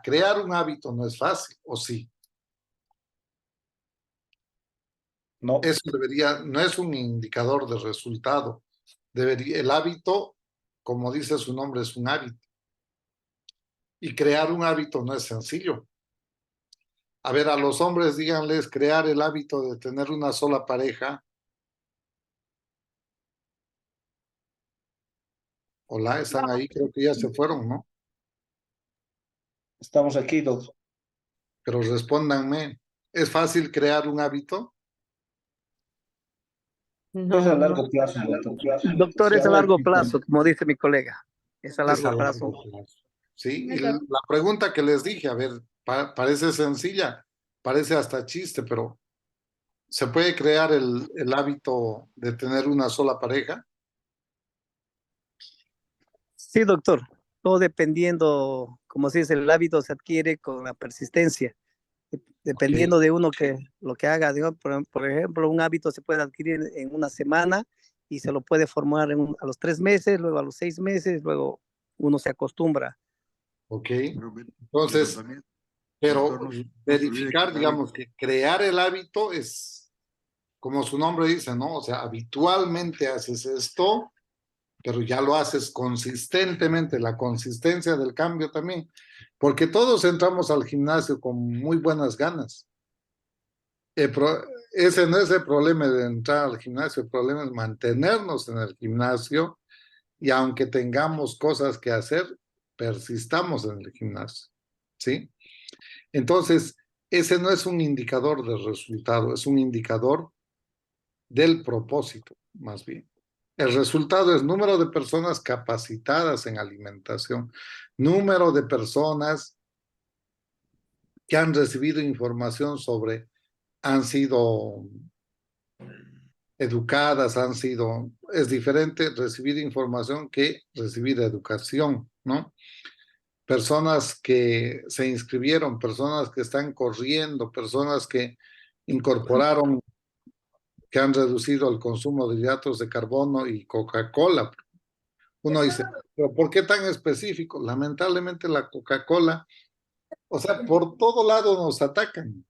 crear un hábito no es fácil, ¿o sí? No, Eso no es un indicador de resultado. El hábito, como dice su nombre, es un hábito. Y crear un hábito no es sencillo. A ver, a los hombres díganles crear el hábito de tener una sola pareja. Hola, están ahí, creo que ya se fueron, ¿no? estamos aquí, doctor. Pero respóndanme, ¿es fácil crear un hábito? Es a No, largo plazo, doctor. Doctor, es a Lleva el largo tiempo. plazo, como dice mi colega. Es a Es a largo plazo. largo plazo. Sí, y la pregunta que les dije, a ver, parece sencilla, parece hasta chiste, pero ¿se puede crear el hábito de tener una sola pareja? Sí, doctor. Todo dependiendo, como se dice, el hábito se adquiere con la persistencia. Dependiendo Ok, de uno que lo que haga, digo, por ejemplo, un hábito se puede adquirir en una semana y se lo puede formar a los 3 meses, luego a los 6 meses, luego uno se acostumbra. ok. Entonces, pero verificar, digamos, que crear el hábito es, como su nombre dice, ¿no? O sea, habitualmente haces esto, pero ya lo haces consistentemente, la consistencia del cambio también, porque todos entramos al gimnasio con muy buenas ganas. Ese no es el problema de entrar al gimnasio, el problema es mantenernos en el gimnasio y aunque tengamos cosas que hacer, persistamos en el gimnasio, ¿sí? Entonces, ese no es un indicador de resultado, es un indicador del propósito, más bien. El resultado es número de personas capacitadas en alimentación, número de personas que han recibido información sobre, han sido educadas, es diferente recibir información que recibir educación, ¿no? Personas que se inscribieron, personas que están corriendo, personas que incorporaron, que han reducido el consumo de hidratos de carbono y Coca-Cola. Uno dice, pero ¿por qué tan específico? Lamentablemente la Coca-Cola, o sea, por todo lado nos atacan.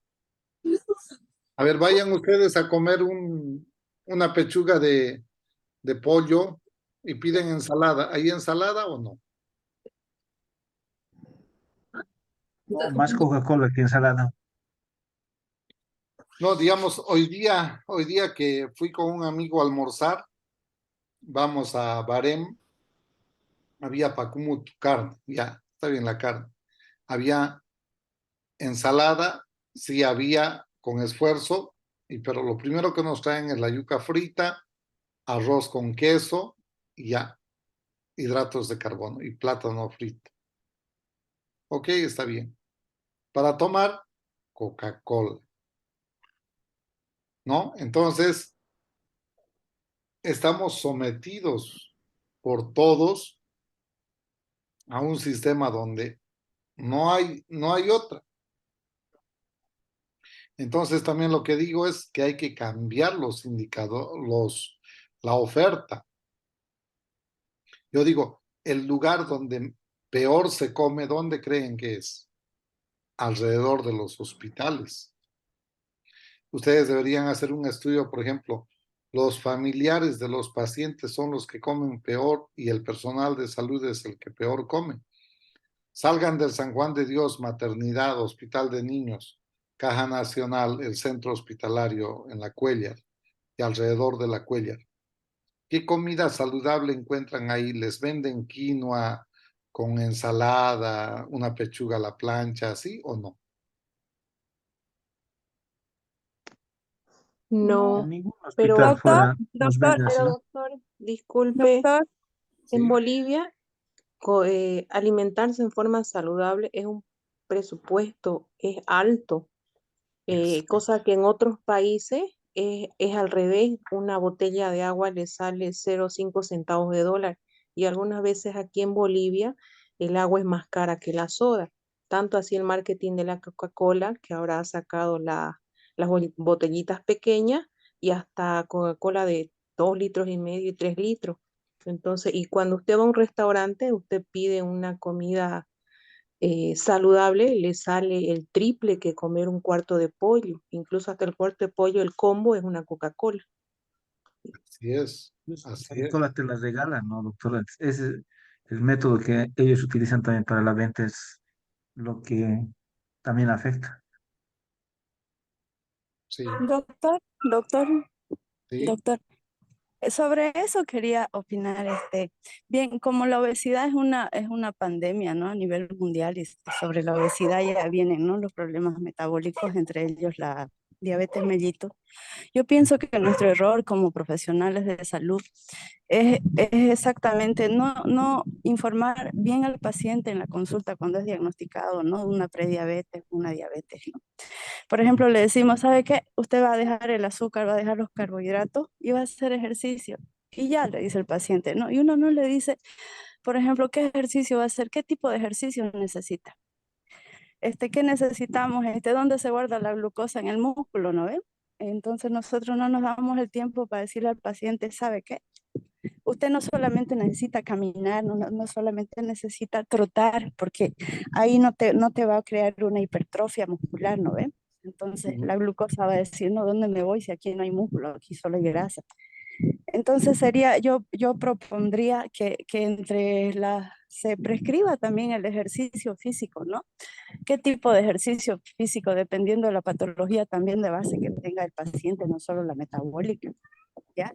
A ver, vayan ustedes a comer una pechuga de pollo y piden ensalada. ¿Hay ensalada o no? No, más Coca-Cola que ensalada. No, digamos, hoy día que fui con un amigo a almorzar, vamos a Barem, había pacumut, carne, ya, está bien la carne. Había ensalada, sí había con esfuerzo, pero lo primero que nos traen es la yuca frita, arroz con queso y ya, hidratos de carbono y plátano frito. Ok, está bien. Para tomar, Coca-Cola, ¿no? Entonces, estamos sometidos por todos a un sistema donde no hay otra. Entonces también lo que digo es que hay que cambiar los indicadores, la oferta. Yo digo, el lugar donde peor se come, ¿dónde creen que es? Alrededor de los hospitales. Ustedes deberían hacer un estudio, por ejemplo, los familiares de los pacientes son los que comen peor y el personal de salud es el que peor come. Salgan del San Juan de Dios, maternidad, hospital de niños, Caja Nacional, el centro hospitalario en La Cuéllar y alrededor de La Cuéllar. ¿Qué comida saludable encuentran ahí? Les venden quinoa, con ensalada, una pechuga a la plancha, ¿sí o no? No, En ningún pero, hospital fuera nos vende así. doctor, disculpe, en Sí, Bolivia alimentarse en forma saludable es un presupuesto, es alto, exacto. cosa que en otros países es al revés, una botella de agua le sale 0,5 centavos de dólar y algunas veces aquí en Bolivia el agua es más cara que la soda. Tanto así el marketing de la Coca-Cola, que ahora ha sacado las botellitas pequeñas y hasta Coca-Cola de 2,5 litros y 3 litros. Entonces, y cuando usted va a un restaurante, usted pide una comida saludable, le sale el triple que comer un cuarto de pollo. Incluso hasta el cuarto de pollo, el combo es una Coca-Cola. Así es, Pues, así es. Coca-Cola te la regalan, ¿no, doctora? Ese es el método que ellos utilizan también para la venta, es lo que también afecta. Sí, Doctor, doctor, sí, doctor. Sobre eso quería opinar, bien, como la obesidad es una pandemia, ¿no? A nivel mundial, y sobre la obesidad ya vienen, ¿no? Los problemas metabólicos, entre ellos la diabetes mellitus. Yo pienso que nuestro error como profesionales de salud es exactamente no informar bien al paciente en la consulta cuando es diagnosticado, ¿no? Una prediabetes, una diabetes, ¿no? Por ejemplo, le decimos, ¿sabe qué? Usted va a dejar el azúcar, va a dejar los carbohidratos y va a hacer ejercicio. Y ya le dice el paciente, ¿no? Y uno no le dice, por ejemplo, qué ejercicio va a hacer, qué tipo de ejercicio necesita. ¿Qué necesitamos? ¿Dónde se guarda la glucosa en el músculo, no ve? Entonces nosotros no nos damos el tiempo para decirle al paciente, ¿sabe qué? Usted no solamente necesita caminar, no solamente necesita trotar, porque ahí no te va a crear una hipertrofia muscular, ¿no ve? Entonces ujú, la glucosa va a decir, no, ¿dónde me voy si aquí no hay músculo, aquí solo hay grasa? Entonces sería, yo propondría que se prescriba también el ejercicio físico, ¿no? ¿Qué tipo de ejercicio físico? Dependiendo de la patología también de base que tenga el paciente, no solo la metabólica, ¿ya?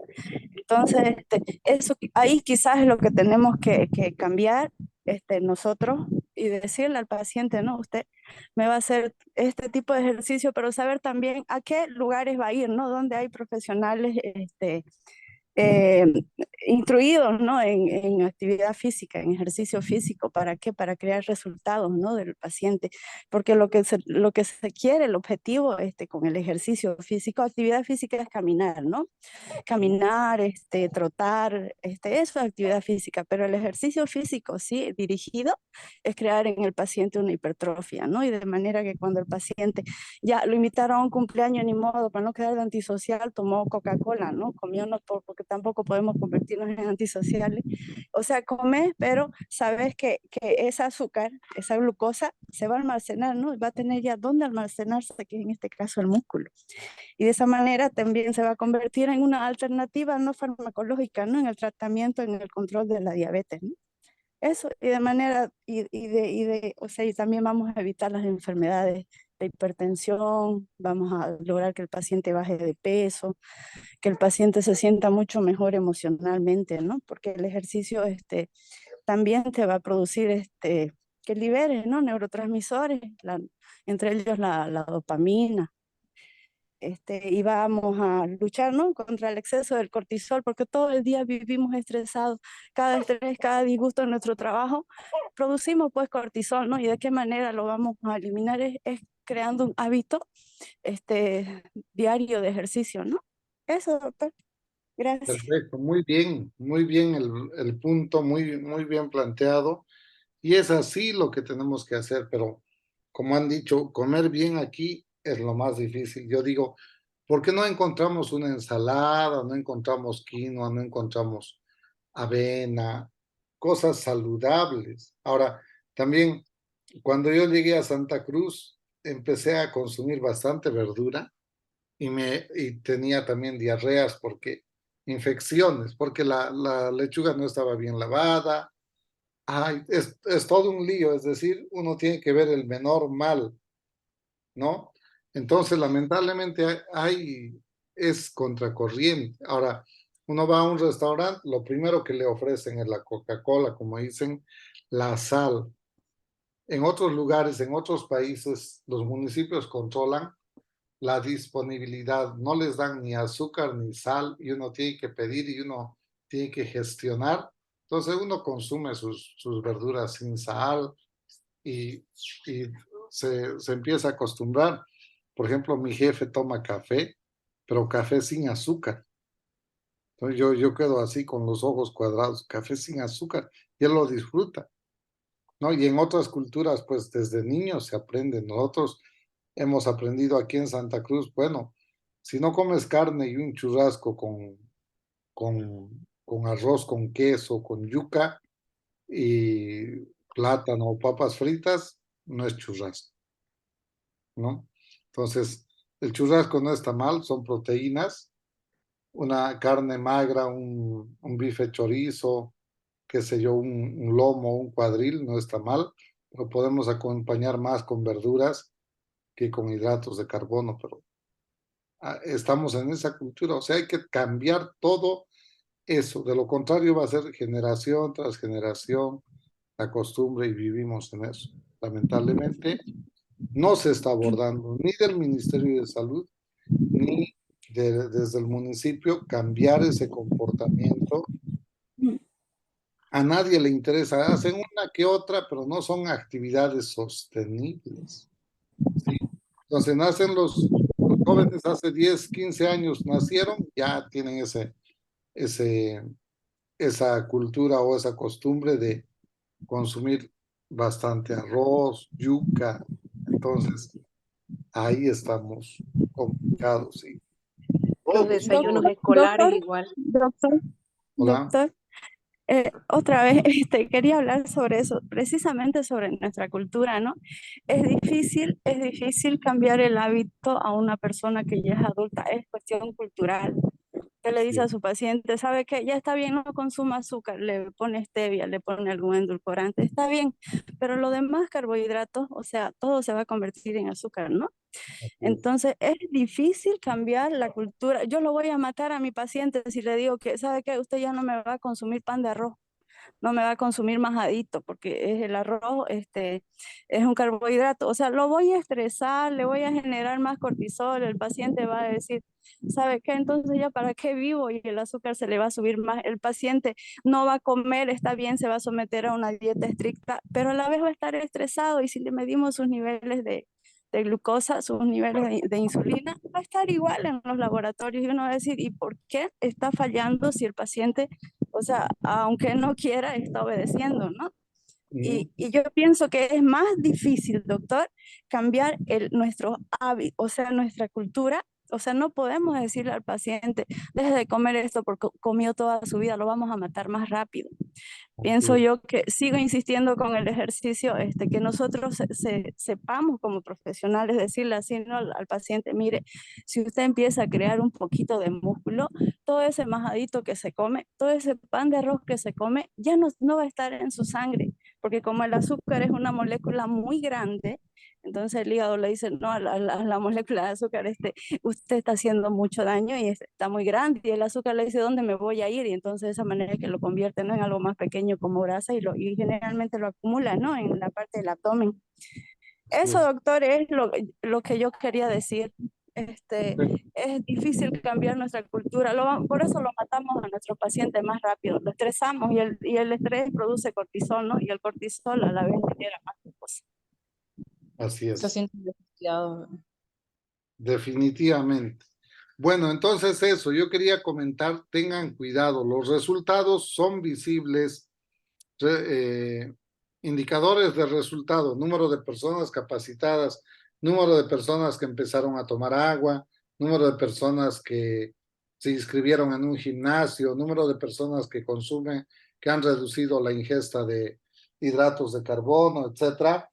Entonces, eso ahí quizás es lo que tenemos que cambiar nosotros y decirle al paciente, ¿no? Usted me va a hacer este tipo de ejercicio, pero saber también a qué lugares va a ir, ¿no? Donde hay profesionales eh, instruidos, ¿no? En actividad física, en ejercicio físico. ¿Para qué? Para crear resultados, ¿no? Del paciente. Porque lo que se quiere, el objetivo con el ejercicio físico, actividad física es caminar, ¿no? Caminar, trotar, eso es actividad física, pero el ejercicio físico, sí, dirigido, es crear en el paciente una hipertrofia, ¿no? Y de manera que cuando el paciente ya lo invitaron a un cumpleaños, ni modo, para no quedar de antisocial, tomó Coca-Cola, ¿no? Comió, no, porque tampoco podemos convertirnos en antisociales. O sea, comes, pero sabes que ese azúcar, esa glucosa, se va a almacenar, ¿no? Va a tener ya dónde almacenarse, que en este caso el músculo. Y de esa manera también se va a convertir en una alternativa no farmacológica, ¿no? En el tratamiento, en el control de la diabetes, ¿no? Eso, y de manera, o sea, y también vamos a evitar las enfermedades de hipertensión, vamos a lograr que el paciente baje de peso, que el paciente se sienta mucho mejor emocionalmente, ¿no? Porque el ejercicio, también te va a producir, que libere, ¿no? Neurotransmisores, entre ellos la dopamina, y vamos a luchar, ¿no? Contra el exceso del cortisol, porque todo el día vivimos estresados, cada estrés, cada disgusto en nuestro trabajo, producimos pues cortisol, ¿no? Y de qué manera lo vamos a eliminar es creando un hábito diario de ejercicio, ¿no? Eso, doctor. Gracias. perfecto, muy bien el punto, muy bien planteado. Y es así lo que tenemos que hacer, pero como han dicho, comer bien aquí es lo más difícil. Yo digo, ¿por qué no encontramos una ensalada, no encontramos quinoa, no encontramos avena, cosas saludables? Ahora, también cuando yo llegué a Santa Cruz, empecé a consumir bastante verdura y tenía también diarreas porque infecciones, porque la lechuga no estaba bien lavada. Ay, es todo un lío, es decir, uno tiene que ver el menor mal, ¿no? Entonces, lamentablemente es contracorriente. Ahora, uno va a un restaurante, lo primero que le ofrecen es la Coca-Cola, como dicen, la sal. En otros lugares, en otros países, los municipios controlan la disponibilidad, no les dan ni azúcar ni sal y uno tiene que pedir y uno tiene que gestionar. Entonces uno consume sus verduras sin sal y se empieza a acostumbrar. Por ejemplo, mi jefe toma café, pero café sin azúcar. Entonces yo quedo así con los ojos cuadrados, café sin azúcar, y él lo disfruta, ¿no? Y en otras culturas, pues desde niños se aprende. Nosotros hemos aprendido aquí en Santa Cruz, bueno, si no comes carne y un churrasco con arroz, con queso, con yuca y plátano o papas fritas, no es churrasco, ¿no? Entonces, el churrasco no está mal, son proteínas, una carne magra, un bife chorizo, qué sé yo, un lomo, un cuadril, no está mal, lo podemos acompañar más con verduras que con hidratos de carbono, pero estamos en esa cultura, o sea, hay que cambiar todo eso, de lo contrario va a ser generación tras generación la costumbre y vivimos en eso. Lamentablemente no se está abordando ni del Ministerio de Salud ni desde el municipio cambiar ese comportamiento. A nadie le interesa, hacen una que otra, pero no son actividades sostenibles, ¿sí? Entonces nacen los jóvenes hace 10, 15 años nacieron, ya tienen esa cultura o esa costumbre de consumir bastante arroz, yuca. Entonces, ahí estamos complicados, ¿sí? Los Todos. desayunos Doctor, escolares igual. Hola. doctor, otra vez quería hablar sobre eso, precisamente sobre nuestra cultura, ¿no? Es difícil cambiar el hábito a una persona que ya es adulta, es cuestión cultural. Usted le dice a su paciente, ¿sabe qué? Ya está bien, no consuma azúcar, le pone stevia, le pone algún endulcorante, está bien, pero lo demás carbohidratos, o sea, todo se va a convertir en azúcar, ¿no? Entonces es difícil cambiar la cultura. Yo lo voy a matar a mi paciente si le digo que, ¿sabe qué? Usted ya no me va a consumir pan de arroz, no me va a consumir majadito, porque es el arroz, es un carbohidrato. O sea, lo voy a estresar, le voy a generar más cortisol, el paciente va a decir, ¿sabe qué? Entonces ya para qué vivo y el azúcar se le va a subir más. El paciente no va a comer, está bien, se va a someter a una dieta estricta, pero a la vez va a estar estresado y si le medimos sus niveles de glucosa, sus niveles de insulina, va a estar igual en los laboratorios y uno va a decir, ¿y por qué está fallando si el paciente, o sea, aunque no quiera, está obedeciendo, ¿no? Y yo pienso que es más difícil, doctor, cambiar nuestro hábito, o sea, nuestra cultura. O sea, no podemos decirle al paciente, deje de comer esto porque comió toda su vida, lo vamos a matar más rápido. Pienso yo que sigo insistiendo con el ejercicio, que nosotros sepamos como profesionales decirle así, ¿no? al paciente, mire, si usted empieza a crear un poquito de músculo, todo ese majadito que se come, todo ese pan de arroz que se come, ya no va a estar en su sangre, porque como el azúcar es una molécula muy grande, entonces el hígado le dice, no, a la molécula de azúcar, usted está haciendo mucho daño y está muy grande, y el azúcar le dice, ¿dónde me voy a ir? Y entonces de esa manera que lo convierte, ¿no? en algo más pequeño como grasa y generalmente lo acumula, ¿no? En la parte del abdomen. Eso, doctor, es lo que yo quería decir. Es difícil cambiar nuestra cultura, por eso lo matamos a nuestros pacientes más rápido, lo estresamos y el estrés produce cortisol, ¿no? Y el cortisol a la vez genera más cosas. Así Se es, siente desquiciado. definitivamente. Bueno, entonces eso, yo quería comentar, tengan cuidado, los resultados son visibles, indicadores de resultado, número de personas capacitadas, número de personas que empezaron a tomar agua, número de personas que se inscribieron en un gimnasio, número de personas que consumen, que han reducido la ingesta de hidratos de carbono, etcétera.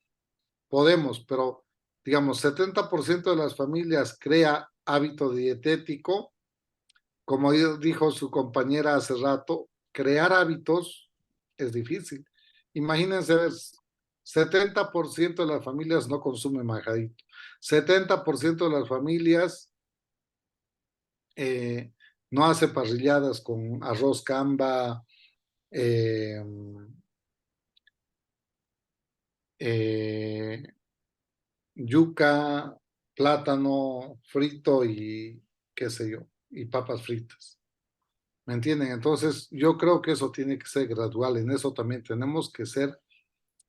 Podemos, pero digamos, 70% de las familias crea hábito dietético. Como dijo su compañera hace rato, crear hábitos es difícil. Imagínense, 70% de las familias no consumen majadito. 70% de las familias no hace parrilladas con arroz camba, yuca, plátano frito y qué sé yo, y papas fritas. ¿Me entienden? Entonces, yo creo que eso tiene que ser gradual. En eso también tenemos que ser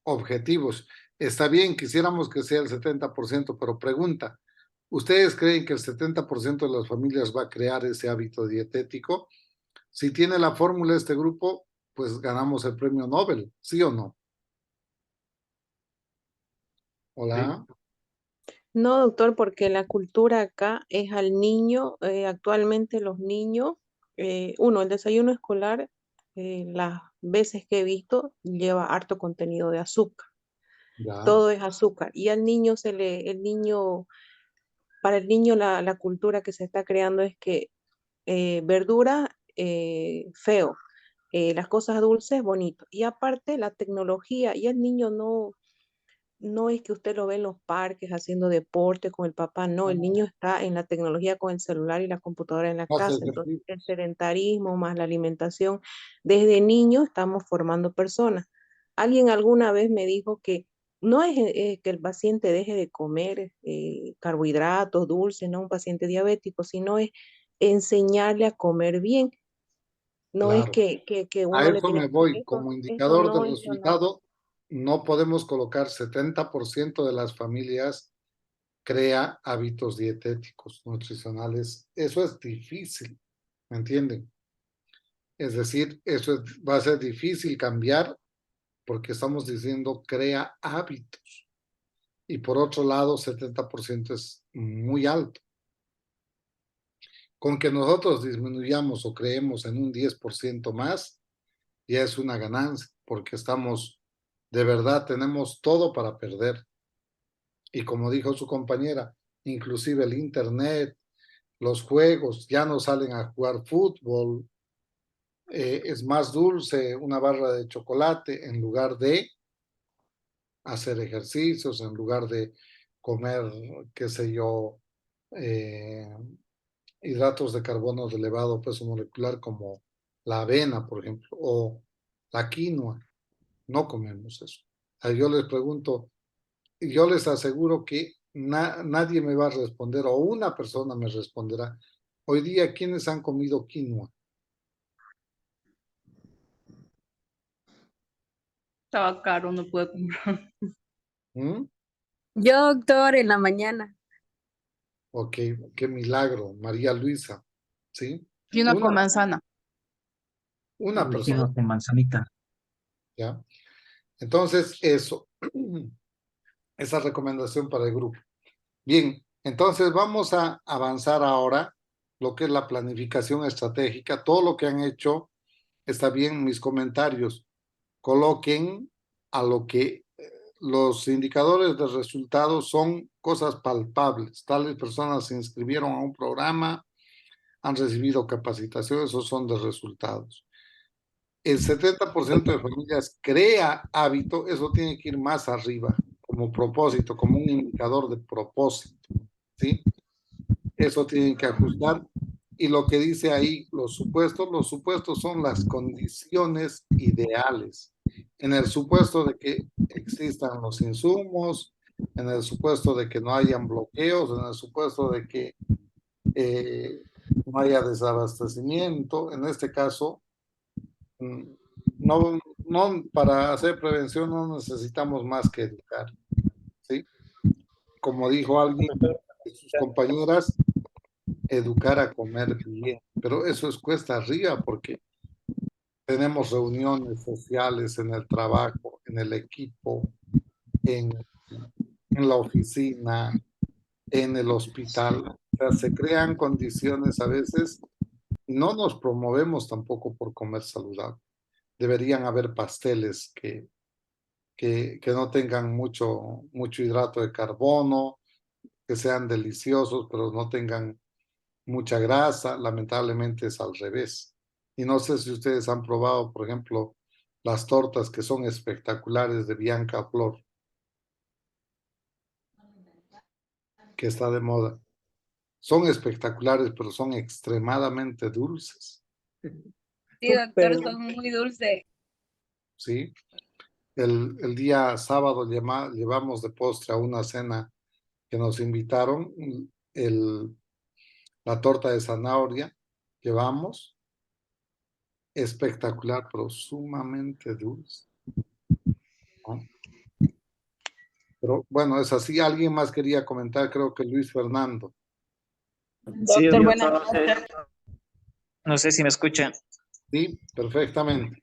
objetivos. Está bien, quisiéramos que sea el 70%, pero pregunta, ¿ustedes creen que el 70% de las familias va a crear ese hábito dietético? Si tiene la fórmula este grupo, pues ganamos el premio Nobel, ¿sí o no? Hola. No, doctor, porque la cultura acá es al niño, actualmente los niños, el desayuno escolar, las veces que he visto, lleva harto contenido de azúcar. Ya. Todo es azúcar. Y al niño para el niño la cultura que se está creando es que verdura, feo, las cosas dulces, bonito. Y aparte la tecnología, y el niño no es que usted lo ve en los parques haciendo deporte con el papá, no, el niño está en la tecnología con el celular y la computadora en la Hace casa, entonces ejercicio. el sedentarismo más la alimentación, desde niño estamos formando personas. Alguien alguna vez me dijo que no es que el paciente deje de comer carbohidratos, dulces, no un paciente diabético, sino es enseñarle a comer bien. No es Claro. que A uno le eso tiene me que decir, voy. Como esto indicador no, de esto no. resultado, no podemos colocar 70% de las familias crea hábitos dietéticos, nutricionales. Eso es difícil, ¿me entienden? Es decir, va a ser difícil cambiar porque estamos diciendo crea hábitos. Y por otro lado, 70% es muy alto. Con que nosotros disminuyamos o creemos en un 10% más, ya es una ganancia, porque de verdad, tenemos todo para perder. Y como dijo su compañera, inclusive el internet, los juegos, ya no salen a jugar fútbol, es más dulce una barra de chocolate en lugar de hacer ejercicios, en lugar de comer, qué sé yo, eh, hidratos de carbono de elevado peso molecular como la avena, por ejemplo, o la quinoa. No comemos eso. Yo les pregunto, y yo les aseguro que nadie me va a responder, o una persona me responderá. Hoy día, ¿quiénes han comido quinoa? Estaba caro, no pude comprar. ¿Mm? Yo, doctor, en la mañana. Ok, qué milagro, María Luisa, ¿sí? Y una Una, con manzana. una Lo persona, hicimos con manzanita. ¿ya? Entonces, eso, esa recomendación para el grupo. Bien, entonces vamos a avanzar ahora lo que es la planificación estratégica. Todo lo que han hecho está bien, mis comentarios. Coloquen a lo que los indicadores de resultados son cosas palpables. Tales personas se inscribieron a un programa, han recibido capacitación, esos son de resultados. El 70% de familias crea hábito, eso tiene que ir más arriba, como propósito, como un indicador de propósito, ¿sí? Eso tienen que ajustar. Y lo que dice ahí, los supuestos son las condiciones ideales. En el supuesto de que existan los insumos, en el supuesto de que no hayan bloqueos, en el supuesto de que no haya desabastecimiento, en este caso, no, para hacer prevención no necesitamos más que educar, ¿sí? Como dijo alguien de sus compañeras, educar a comer bien, pero eso es cuesta arriba porque tenemos reuniones sociales en el trabajo, en el equipo, en la oficina, en el hospital. O sea, se crean condiciones a veces, no nos promovemos tampoco por comer saludable. Deberían haber pasteles que no tengan mucho hidrato de carbono, que sean deliciosos, pero no tengan mucha grasa, lamentablemente es al revés. Y no sé si ustedes han probado, por ejemplo, las tortas que son espectaculares de Bianca Flor, que está de moda. Son espectaculares, pero son extremadamente dulces, Sí, doctor, Súper. son muy dulces. ¿sí? El día sábado llevamos de postre a una cena que nos invitaron, la torta de zanahoria, llevamos, espectacular, pero sumamente dulce, ¿no? Pero bueno, es así. Alguien más quería comentar, creo que Luis Fernando. Sí, Doctor, buenas Entonces, noches. no sé si me escuchan. Sí, perfectamente.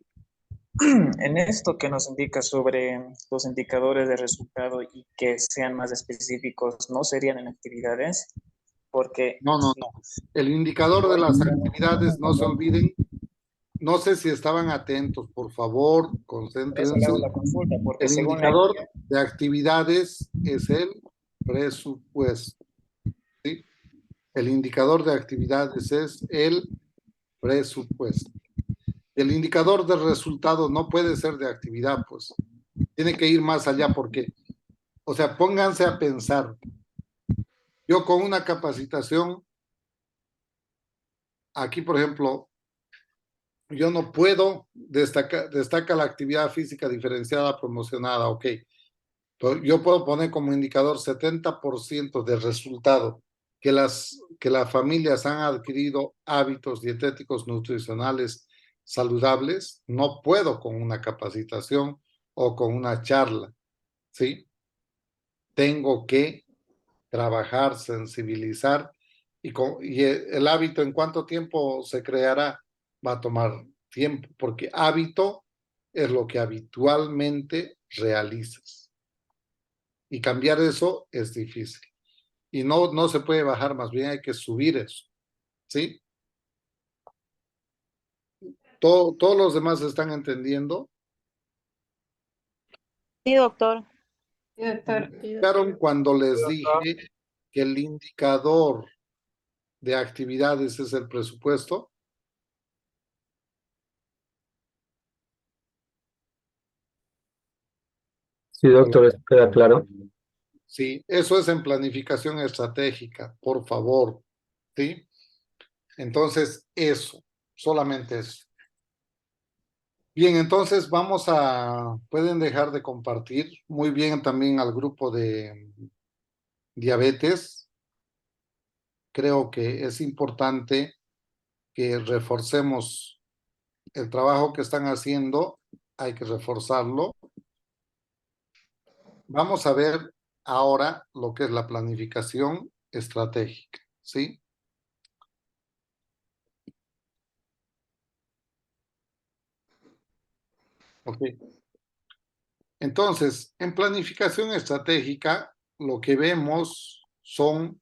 En esto que nos indica sobre los indicadores de resultado y que sean más específicos, ¿no serían en actividades? Porque No, no, no. El indicador de las actividades, no se olviden. No sé si estaban atentos, por favor, por eso le concéntrense. hago la consulta, porque El según la indicador guía, de actividades es el presupuesto, ¿sí? El indicador de actividades es el presupuesto. El indicador de resultado no puede ser de actividad, pues. Tiene que ir más allá porque, o sea, pónganse a pensar. Yo con una capacitación, aquí, por ejemplo, yo no puedo destaca la actividad física diferenciada promocionada, ok. Pero yo puedo poner como indicador 70% de resultado que las familias han adquirido hábitos dietéticos nutricionales saludables. No puedo con una capacitación o con una charla, ¿sí? Tengo que trabajar, sensibilizar y el hábito, ¿en cuánto tiempo se creará? Va a tomar tiempo, porque hábito es lo que habitualmente realizas. Y cambiar eso es difícil. Y no se puede bajar, más bien hay que subir eso, ¿sí? Todos los demás están entendiendo. Sí, doctor. Sí, doctor. Claro, cuando les dije que el indicador de actividades es el presupuesto. Sí, doctor, eso queda claro. Sí, eso es en planificación estratégica, por favor, ¿sí? Entonces, eso, solamente eso. Bien, entonces pueden dejar de compartir. Muy bien también al grupo de diabetes. Creo que es importante que reforcemos el trabajo que están haciendo, hay que reforzarlo. Vamos a ver ahora lo que es la planificación estratégica, ¿sí? Ok. Entonces, en planificación estratégica, lo que vemos son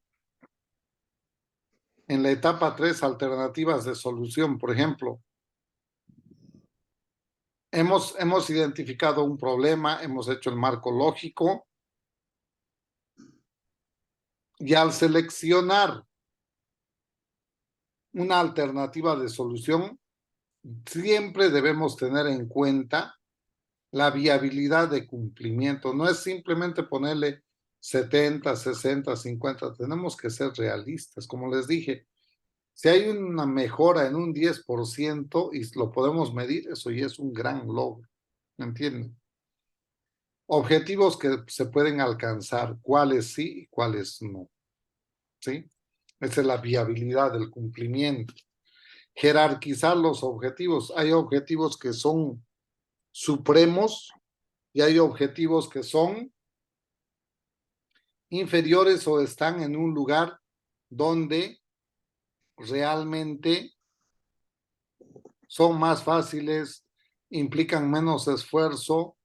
en la etapa 3 alternativas de solución. Por ejemplo, hemos identificado un problema, hemos hecho el marco lógico y al seleccionar una alternativa de solución, siempre debemos tener en cuenta la viabilidad de cumplimiento. No es simplemente ponerle 70, 60, 50. Tenemos que ser realistas. Como les dije, si hay una mejora en un 10% y lo podemos medir, eso ya es un gran logro. ¿Me entienden? Objetivos que se pueden alcanzar, cuáles sí y cuáles no. ¿Sí? Esa es la viabilidad del cumplimiento. Jerarquizar los objetivos. Hay objetivos que son supremos y hay objetivos que son inferiores o están en un lugar donde realmente son más fáciles, implican menos esfuerzo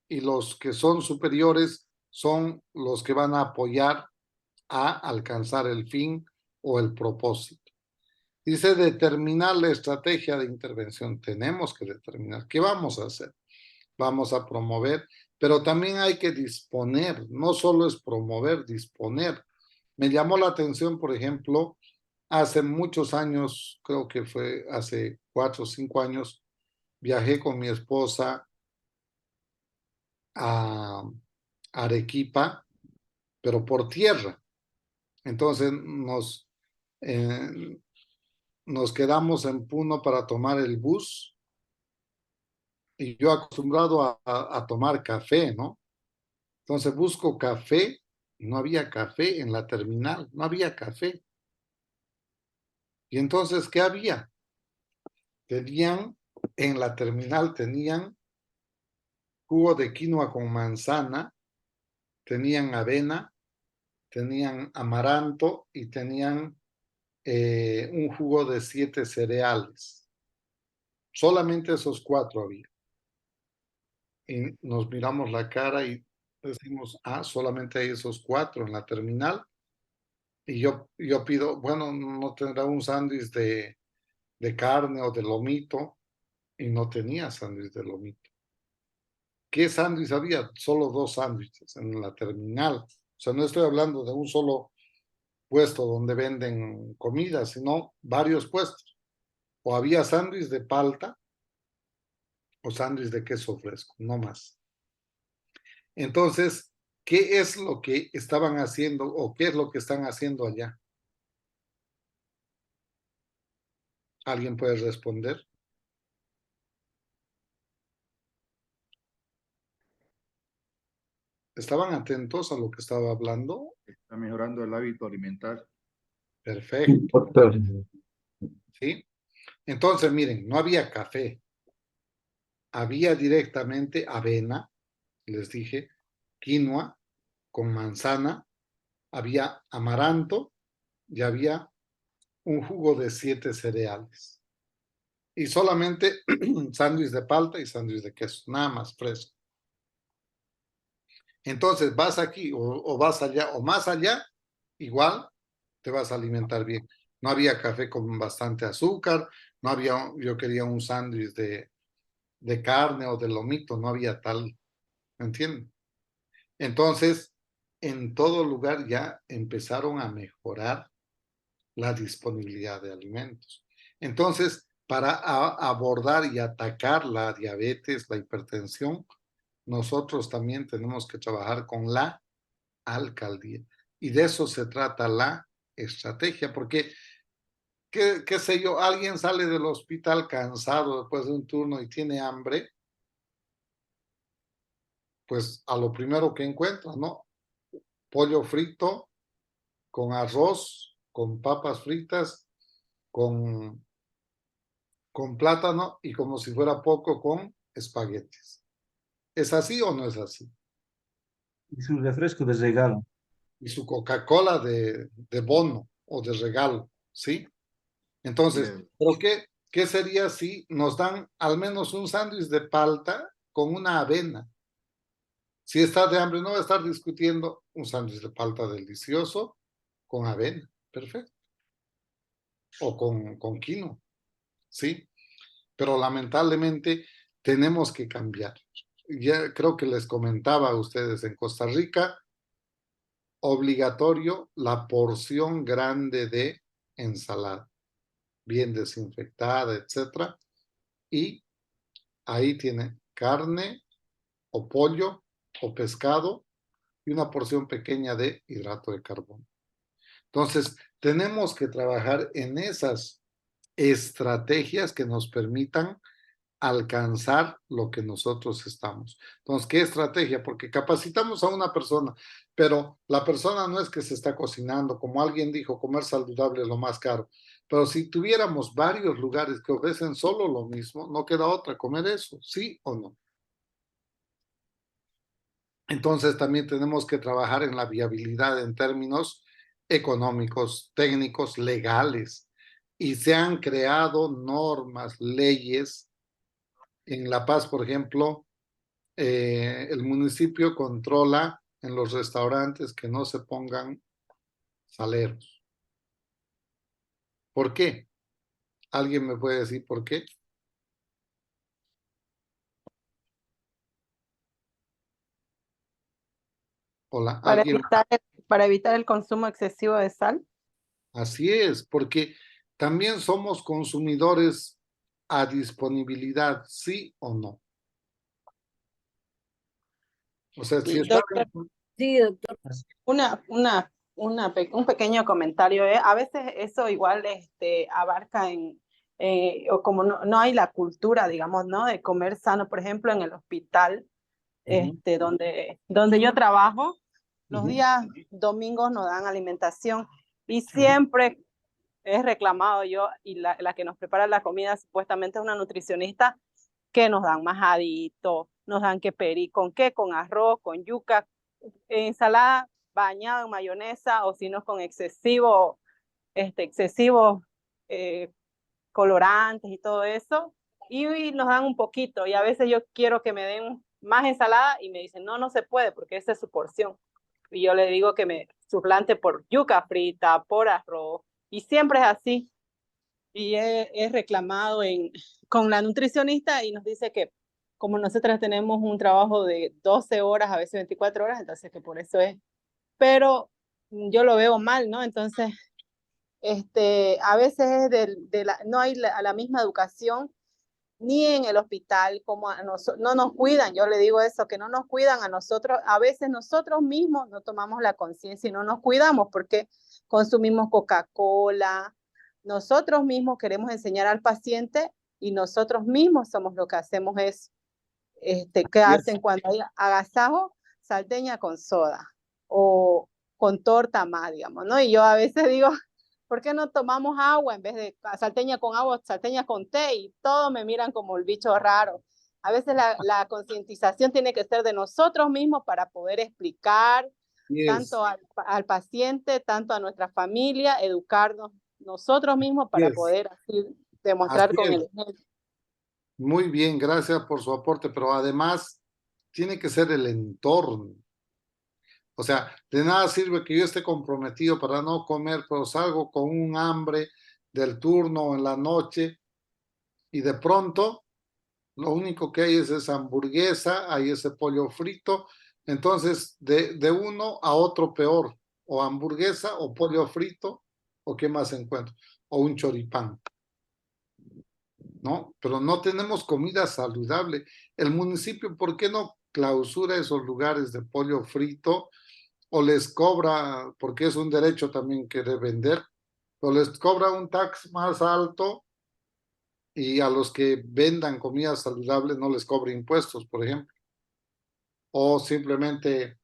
y los que son superiores son los que van a apoyar a alcanzar el fin o el propósito. Dice determinar la estrategia de intervención. Tenemos que determinar qué vamos a hacer. Vamos a promover, pero también hay que disponer. No solo es promover, disponer. Me llamó la atención, por ejemplo, hace muchos años, creo que fue hace 4 o 5 años, viajé con mi esposa a Arequipa, pero por tierra. Entonces nos quedamos en Puno para tomar el bus Y yo acostumbrado a tomar café, ¿no? Entonces busco café, no había café en la terminal, no había café. Y entonces, ¿qué había? Tenían, en la terminal tenían jugo de quinoa con manzana, tenían avena, tenían amaranto y tenían un jugo de 7 cereales. Solamente esos 4 había. Y nos miramos la cara y decimos, solamente hay esos 4 en la terminal. Y yo pido, bueno, no tendrá un sándwich de carne o de lomito. Y no tenía sándwich de lomito. ¿Qué sándwich había? Solo 2 sándwiches en la terminal. O sea, no estoy hablando de un solo puesto donde venden comida, sino varios puestos. O había sándwich de palta o sándwich de queso fresco, no más. Entonces, ¿qué es lo que estaban haciendo o qué es lo que están haciendo allá? ¿Alguien puede responder? ¿Estaban atentos a lo que estaba hablando? Está mejorando el hábito alimentar. Perfecto. Doctor, ¿Sí? Entonces, miren, no había café. Había directamente avena, les dije, quinoa con manzana, había amaranto y había un jugo de 7 cereales. Y solamente sándwich de palta y sándwich de queso, nada más fresco. Entonces vas aquí o vas allá o más allá, igual te vas a alimentar bien. No había café con bastante azúcar, no había, yo quería un sándwich de carne o de lomito, no había tal, ¿me entienden? Entonces, en todo lugar ya empezaron a mejorar la disponibilidad de alimentos. Entonces, para abordar y atacar la diabetes, la hipertensión, nosotros también tenemos que trabajar con la alcaldía. Y de eso se trata la estrategia, porque, qué sé yo, alguien sale del hospital cansado después de un turno y tiene hambre, pues a lo primero que encuentra, ¿no? Pollo frito con arroz, con papas fritas, con plátano y como si fuera poco con espaguetis. ¿Es así o no es así? Y su refresco de regalo. Y su Coca-Cola de bono o de regalo, ¿sí? Entonces, Bien. ¿pero qué sería si nos dan al menos un sándwich de palta con una avena? Si estás de hambre, no va a estar discutiendo un sándwich de palta delicioso con avena, perfecto. O con quinoa, ¿sí? Pero lamentablemente tenemos que cambiar. Ya creo que les comentaba a ustedes en Costa Rica, obligatorio la porción grande de ensalada, bien desinfectada, etcétera, y ahí tiene carne o pollo o pescado y una porción pequeña de hidrato de carbono. Entonces, tenemos que trabajar en esas estrategias que nos permitan alcanzar lo que nosotros estamos. Entonces, ¿qué estrategia? Porque capacitamos a una persona, pero la persona no es que se está cocinando, como alguien dijo, comer saludable es lo más caro. Pero si tuviéramos varios lugares que ofrecen solo lo mismo, no queda otra, comer eso, ¿sí o no? Entonces, también tenemos que trabajar en la viabilidad en términos económicos, técnicos, legales. Y se han creado normas, leyes. En La Paz, por ejemplo, el municipio controla en los restaurantes que no se pongan saleros. ¿Por qué? ¿Alguien me puede decir por qué? Hola, ¿alguien? Para evitar el consumo excesivo de sal. Así es, porque también somos consumidores a disponibilidad, ¿sí o no? O sea, si Sí, está... doctor. Sí, doctor. Un pequeño comentario. A veces eso igual abarca en o como no hay la cultura, digamos, ¿no? De comer sano, por ejemplo, en el hospital, donde yo trabajo, los días domingos nos dan alimentación y siempre he reclamado yo, y la que nos prepara la comida supuestamente es una nutricionista, que nos dan majadito, nos dan con qué, con arroz, con yuca, ensalada bañada en mayonesa, o si no con excesivos colorantes y todo eso, y nos dan un poquito, y a veces yo quiero que me den más ensalada y me dicen, no, no se puede porque esa es su porción. Y yo le digo que me suplante por yuca frita, por arroz, y siempre es así. Y he reclamado con la nutricionista y nos dice que como nosotras tenemos un trabajo de 12 horas, a veces 24 horas, entonces que por eso es. Pero yo lo veo mal, ¿no? Entonces, a veces es no hay la misma educación ni en el hospital, como no nos cuidan, yo le digo eso, que no nos cuidan a nosotros, a veces nosotros mismos no tomamos la conciencia y no nos cuidamos porque consumimos Coca-Cola, nosotros mismos queremos enseñar al paciente y nosotros mismos somos lo que hacemos es, ¿qué hacen cuando hay agasajo? Salteña con soda o con torta más, digamos, ¿no? Y yo a veces digo, ¿por qué no tomamos agua en vez de salteña con agua, salteña con té? Y todos me miran como el bicho raro. A veces la concientización tiene que ser de nosotros mismos para poder explicar tanto al paciente, tanto a nuestra familia, educarnos nosotros mismos para poder así demostrar con el ejemplo. Muy bien, gracias por su aporte, pero además tiene que ser el entorno. O sea, de nada sirve que yo esté comprometido para no comer, pero salgo con un hambre del turno en la noche y de pronto lo único que hay es esa hamburguesa, hay ese pollo frito, entonces de uno a otro peor, o hamburguesa o pollo frito, o qué más encuentro, o un choripán, ¿no? Pero no tenemos comida saludable. El municipio, ¿por qué no clausura esos lugares de pollo frito? O les cobra, porque es un derecho también querer vender, o les cobra un tax más alto y a los que vendan comida saludable no les cobra impuestos, por ejemplo, o simplemente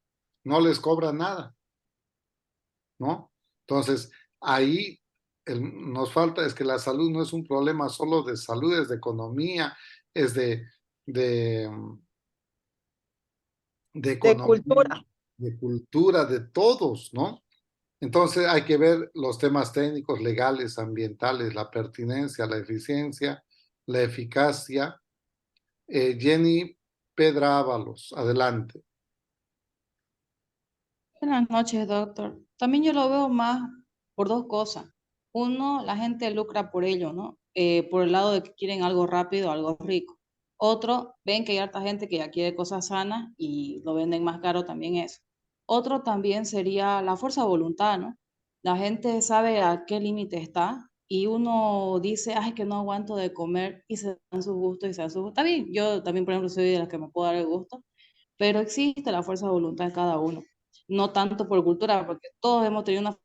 no les cobra nada, ¿no? Entonces, ahí nos falta, es que la salud no es un problema solo de salud, es de economía, es de economía, de cultura, de todos, ¿no? Entonces hay que ver los temas técnicos, legales, ambientales, la pertinencia, la eficiencia, la eficacia. Jenny Pedra Ábalos, adelante. Buenas noches, doctor. También yo lo veo más por dos cosas. Uno, la gente lucra por ello, ¿no? Por el lado de que quieren algo rápido, algo rico. Otro, ven que hay harta gente que ya quiere cosas sanas y lo venden más caro también eso. Otro también sería la fuerza de voluntad, ¿no? La gente sabe a qué límite está y uno dice, ay, que no aguanto de comer y se dan sus gustos y se dan sus gustos. Está bien, yo también, por ejemplo, soy de las que me puedo dar el gusto, pero existe la fuerza de voluntad en cada uno. No tanto por cultura, porque todos hemos tenido una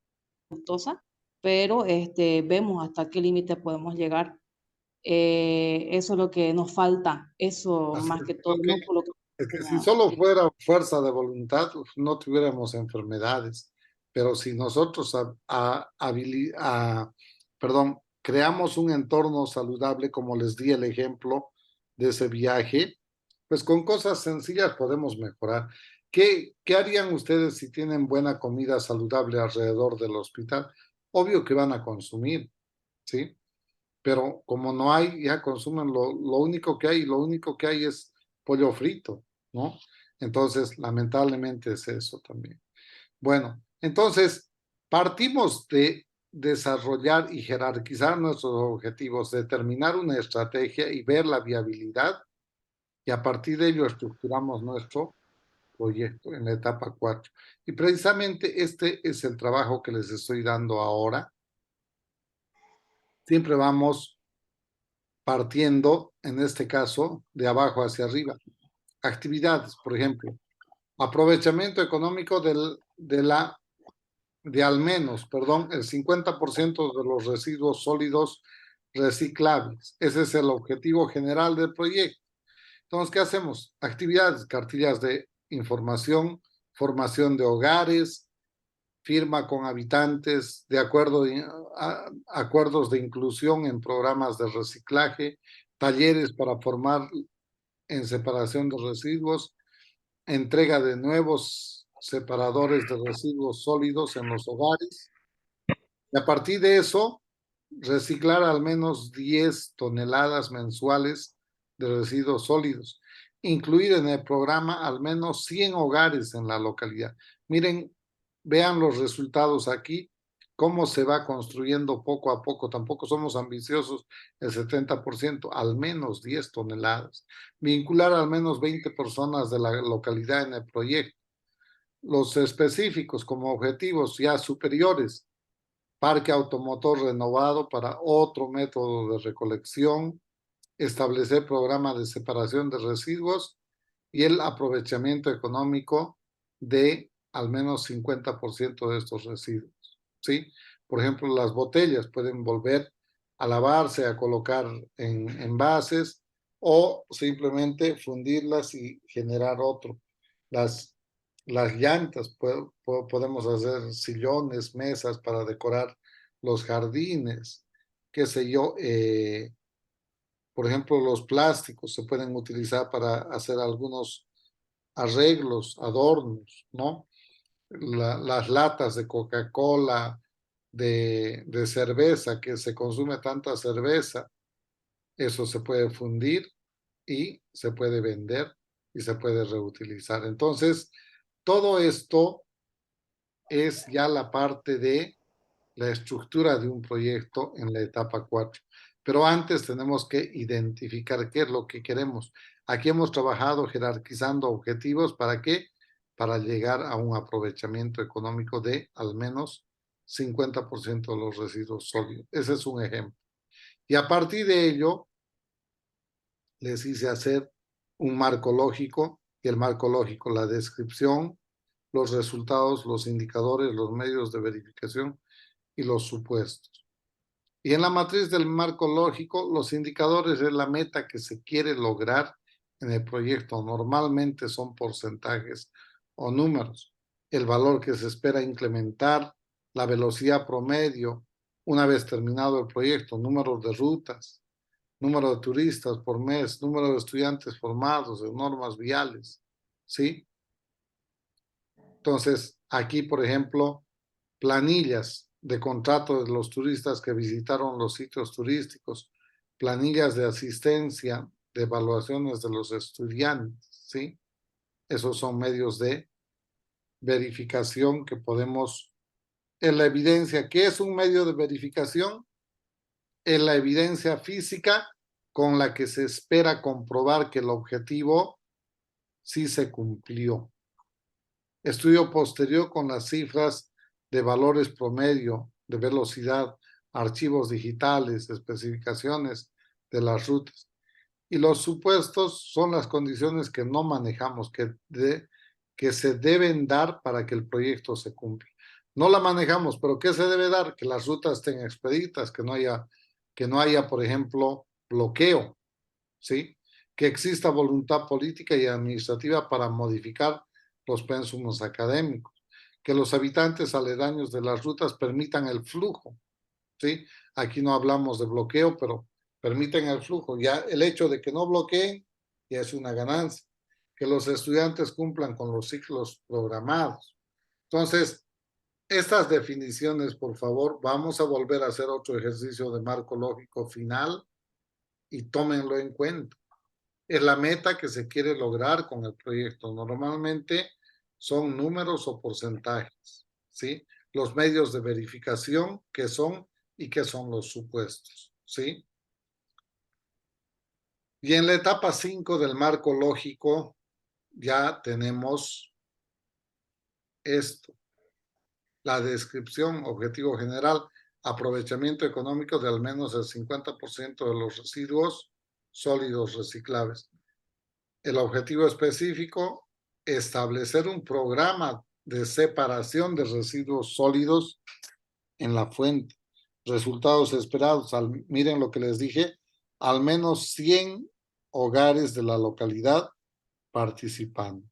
gustosa, pero vemos hasta qué límite podemos llegar. Eso es lo que nos falta, eso Así más es, que todo. No por lo que, es que si solo fuera fuerza de voluntad, no tuviéramos enfermedades, pero si nosotros perdón, creamos un entorno saludable, como les di el ejemplo de ese viaje, pues con cosas sencillas podemos mejorar. ¿Qué harían ustedes si tienen buena comida saludable alrededor del hospital? Obvio que van a consumir, ¿sí? Pero como no hay, ya consumen lo único que hay, lo único que hay es pollo frito, ¿no? Entonces, lamentablemente es eso también. Bueno, entonces, partimos de desarrollar y jerarquizar nuestros objetivos, determinar una estrategia y ver la viabilidad, y a partir de ello estructuramos nuestro proyecto en la etapa 4. Y precisamente este es el trabajo que les estoy dando ahora. Siempre vamos partiendo, en este caso, de abajo hacia arriba. Actividades, por ejemplo, aprovechamiento económico de al menos, perdón, el 50% de los residuos sólidos reciclables. Ese es el objetivo general del proyecto. Entonces, ¿qué hacemos? Actividades, cartillas de información, formación de hogares, firma con habitantes de acuerdos de inclusión en programas de reciclaje, talleres para formar en separación de residuos, entrega de nuevos separadores de residuos sólidos en los hogares. Y a partir de eso, reciclar al menos 10 toneladas mensuales de residuos sólidos. Incluir en el programa al menos 100 hogares en la localidad. Miren, vean los resultados aquí, cómo se va construyendo poco a poco. Tampoco somos ambiciosos el 70%, al menos 10 toneladas. Vincular al menos 20 personas de la localidad en el proyecto. Los específicos como objetivos ya superiores. Parque automotor renovado para otro método de recolección, establecer programa de separación de residuos y el aprovechamiento económico de al menos 50% de estos residuos, ¿sí? Por ejemplo, las botellas pueden volver a lavarse, a colocar en envases o simplemente fundirlas y generar otro. Las llantas, podemos hacer sillones, mesas para decorar los jardines, qué sé yo, por ejemplo, los plásticos se pueden utilizar para hacer algunos arreglos, adornos, ¿no? Las latas de Coca-Cola, de cerveza, que se consume tanta cerveza, eso se puede fundir y se puede vender y se puede reutilizar. Entonces, todo esto es ya la parte de la estructura de un proyecto en la etapa 4. Pero antes tenemos que identificar qué es lo que queremos. Aquí hemos trabajado jerarquizando objetivos. ¿Para qué? Para llegar a un aprovechamiento económico de al menos 50% de los residuos sólidos. Ese es un ejemplo. Y a partir de ello, les hice hacer un marco lógico, y el marco lógico, la descripción, los resultados, los indicadores, los medios de verificación y los supuestos. Y en la matriz del marco lógico, los indicadores es la meta que se quiere lograr en el proyecto. Normalmente son porcentajes o números. El valor que se espera incrementar, la velocidad promedio, una vez terminado el proyecto, números de rutas, número de turistas por mes, número de estudiantes formados, de normas viales, ¿sí? Entonces, aquí, por ejemplo, planillas de contrato de los turistas que visitaron los sitios turísticos, planillas de asistencia, de evaluaciones de los estudiantes, ¿sí? Esos son medios de verificación que podemos, en la evidencia. ¿Qué es un medio de verificación? En la evidencia física con la que se espera comprobar que el objetivo sí se cumplió. Estudio posterior con las cifras de valores promedio, de velocidad, archivos digitales, especificaciones de las rutas. Y los supuestos son las condiciones que no manejamos, que se deben dar para que el proyecto se cumpla. No la manejamos, pero ¿qué se debe dar? Que las rutas estén expeditas, que no haya, por ejemplo, bloqueo, ¿sí? Que exista voluntad política y administrativa para modificar los pénsulos académicos, que los habitantes aledaños de las rutas permitan el flujo, ¿sí? Aquí no hablamos de bloqueo, pero permiten el flujo. Ya el hecho de que no bloqueen ya es una ganancia. Que los estudiantes cumplan con los ciclos programados. Entonces, estas definiciones, por favor, vamos a volver a hacer otro ejercicio de marco lógico final y tómenlo en cuenta. Es la meta que se quiere lograr con el proyecto. Normalmente son números o porcentajes, ¿sí? Los medios de verificación, qué son y qué son los supuestos, ¿sí? Y en la etapa 5 del marco lógico ya tenemos esto. La descripción, objetivo general, aprovechamiento económico de al menos el 50% de los residuos sólidos reciclables. El objetivo específico, establecer un programa de separación de residuos sólidos en la fuente. resultados esperados. Miren lo que les dije, al menos 100 hogares de la localidad participando.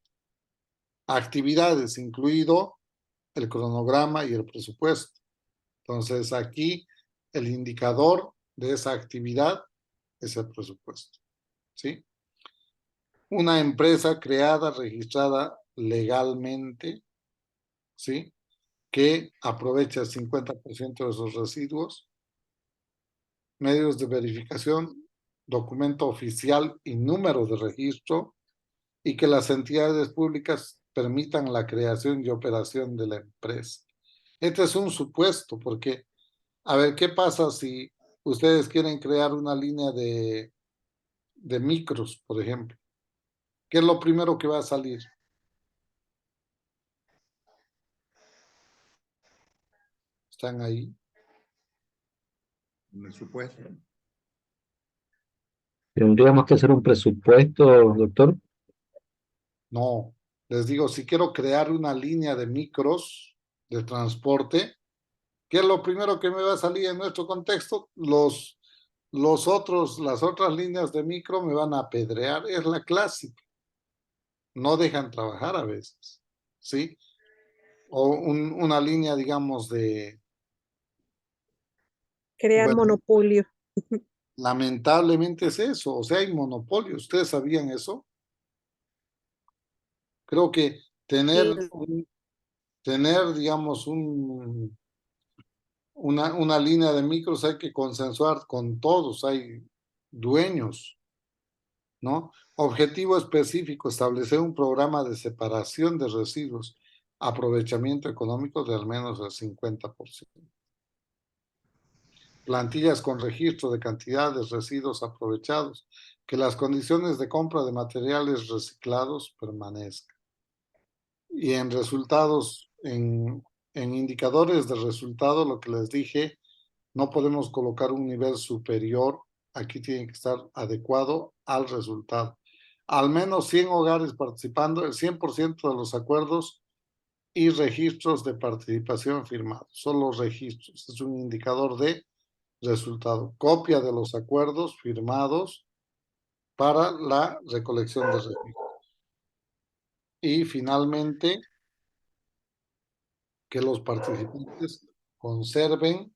Actividades, incluido el cronograma y el presupuesto. Entonces, aquí el indicador de esa actividad es el presupuesto. ¿Sí? Una empresa creada, registrada legalmente, ¿sí? Que aprovecha el 50% de esos residuos. Medios de verificación, documento oficial y número de registro, y que las entidades públicas permitan la creación y operación de la empresa. Este es un supuesto, porque, a ver, ¿qué pasa si ustedes quieren crear una línea de micros, por ejemplo? ¿Qué es lo primero que va a salir? ¿Están ahí? En el supuesto. Tendríamos que hacer un presupuesto, doctor. No, les digo, si quiero crear una línea de micros de transporte, ¿qué es lo primero que me va a salir en nuestro contexto? Las otras líneas de micro me van a apedrear, es la clásica. No dejan trabajar a veces, ¿sí? O una línea, digamos, de... Crear Bueno, monopolio. lamentablemente es eso, o sea, hay monopolio. ¿Ustedes sabían eso? Creo que tener, digamos, una línea de micros hay que consensuar con todos, hay dueños, ¿no? Objetivo específico, establecer un programa de separación de residuos, aprovechamiento económico de al menos el 50%. Plantillas con registro de cantidad de residuos aprovechados, que las condiciones de compra de materiales reciclados permanezcan. Y en resultados, en indicadores de resultado, lo que les dije, no podemos colocar un nivel superior, aquí tiene que estar adecuado al resultado. Al menos 100 hogares participando, el 100% de los acuerdos y registros de participación firmados. Son los registros, es un indicador de resultado. Copia de los acuerdos firmados para la recolección de residuos. Y finalmente, que los participantes conserven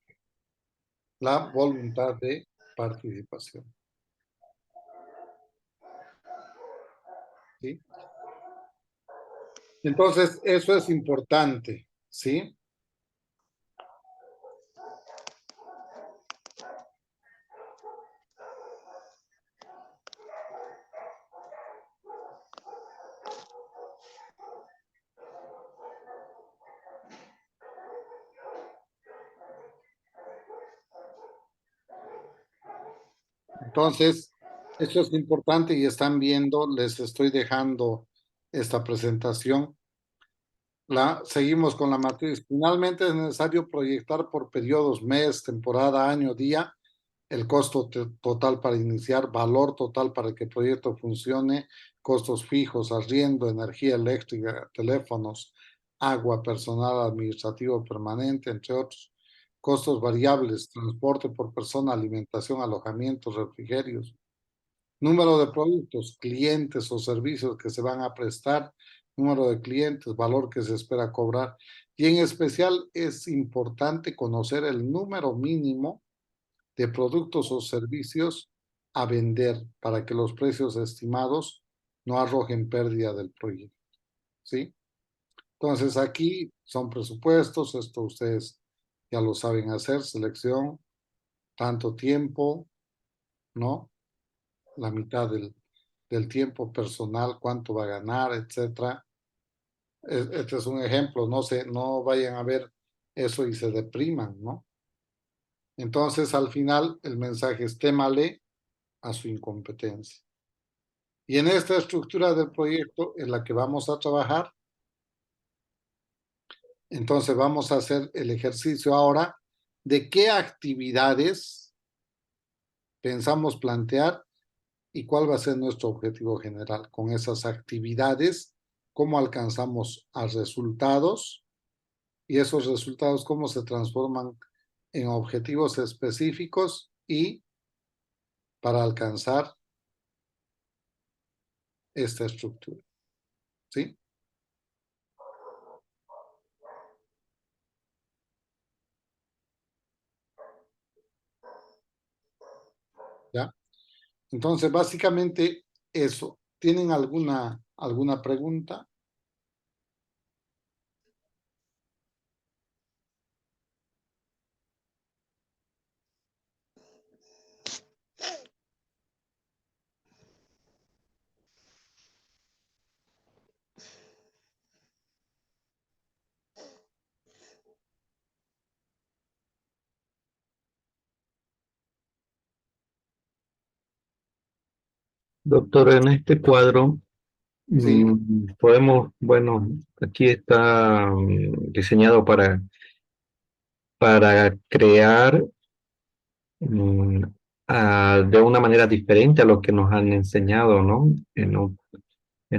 la voluntad de participación. ¿Sí? Entonces, eso es importante, ¿sí? Entonces, eso es importante y están viendo, les estoy dejando esta presentación. Seguimos con la matriz. Finalmente es necesario proyectar por periodos, mes, temporada, año, día, el costo total para iniciar, valor total para que el proyecto funcione, costos fijos, arriendo, energía eléctrica, teléfonos, agua, personal administrativo permanente, entre otros. Costos variables, transporte por persona, alimentación, alojamiento, refrigerios. Número de productos, clientes o servicios que se van a prestar, número de clientes, valor que se espera cobrar. Y en especial es importante conocer el número mínimo de productos o servicios a vender para que los precios estimados no arrojen pérdida del proyecto. ¿Sí? Entonces aquí son presupuestos, esto ustedes ya lo saben hacer, selección, tanto tiempo, ¿no? La mitad del tiempo personal, cuánto va a ganar, etcétera. Este es un ejemplo, no vayan a ver eso y se depriman, ¿no? Entonces, al final, el mensaje es témale a su incompetencia. Y en esta estructura del proyecto en la que vamos a trabajar, entonces vamos a hacer el ejercicio ahora de qué actividades pensamos plantear y cuál va a ser nuestro objetivo general con esas actividades, cómo alcanzamos a resultados y esos resultados cómo se transforman en objetivos específicos y para alcanzar esta estructura. ¿Sí? ¿Ya? Entonces, básicamente eso. ¿Tienen alguna pregunta? Doctor, en este cuadro Sí. podemos, bueno, aquí está diseñado para crear de una manera diferente a lo que nos han enseñado, ¿no? En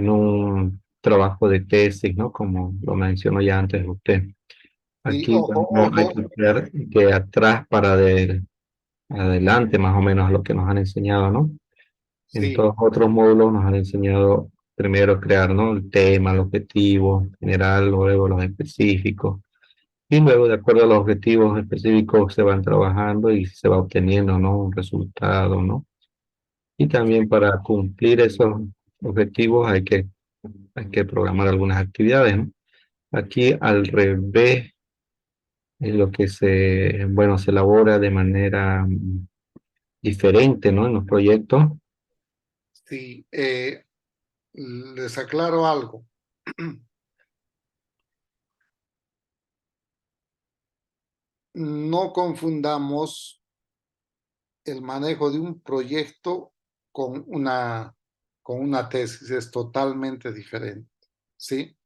un trabajo de tesis, ¿no? Como lo mencionó ya antes usted. Sí, Aquí ojo, bueno, hay ojo. que ver de atrás para adelante, más o menos lo que nos han enseñado, ¿no? En Sí, todos otros módulos nos han enseñado primero crear, ¿no? El tema, el objetivo general, luego los específicos. Y luego, de acuerdo a los objetivos específicos, se van trabajando y se va obteniendo, ¿no? Un resultado, ¿no? Y también para cumplir esos objetivos hay que programar algunas actividades, ¿no? Aquí al revés es lo que bueno, se elabora de manera diferente, ¿no? En los proyectos. sí. Les aclaro algo. No confundamos el manejo de un proyecto con una tesis, es totalmente diferente, ¿sí?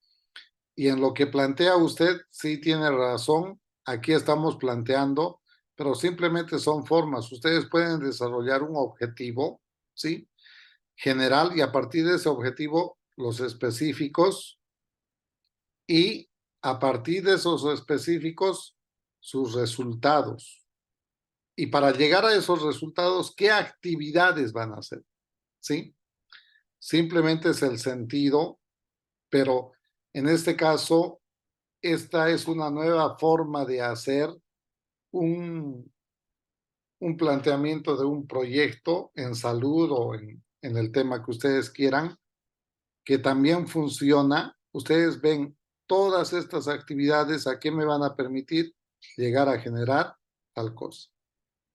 Y en lo que plantea usted, sí tiene razón, aquí estamos planteando, pero simplemente son formas. Ustedes pueden desarrollar un objetivo, ¿sí? General, y a partir de ese objetivo, los específicos, y a partir de esos específicos, sus resultados. Y para llegar a esos resultados, ¿qué actividades van a hacer? ¿Sí? Simplemente es el sentido, pero en este caso, esta es una nueva forma de hacer un planteamiento de un proyecto en salud o en el tema que ustedes quieran, que también funciona. Ustedes ven todas estas actividades, ¿a qué me van a permitir? Llegar a generar tal cosa.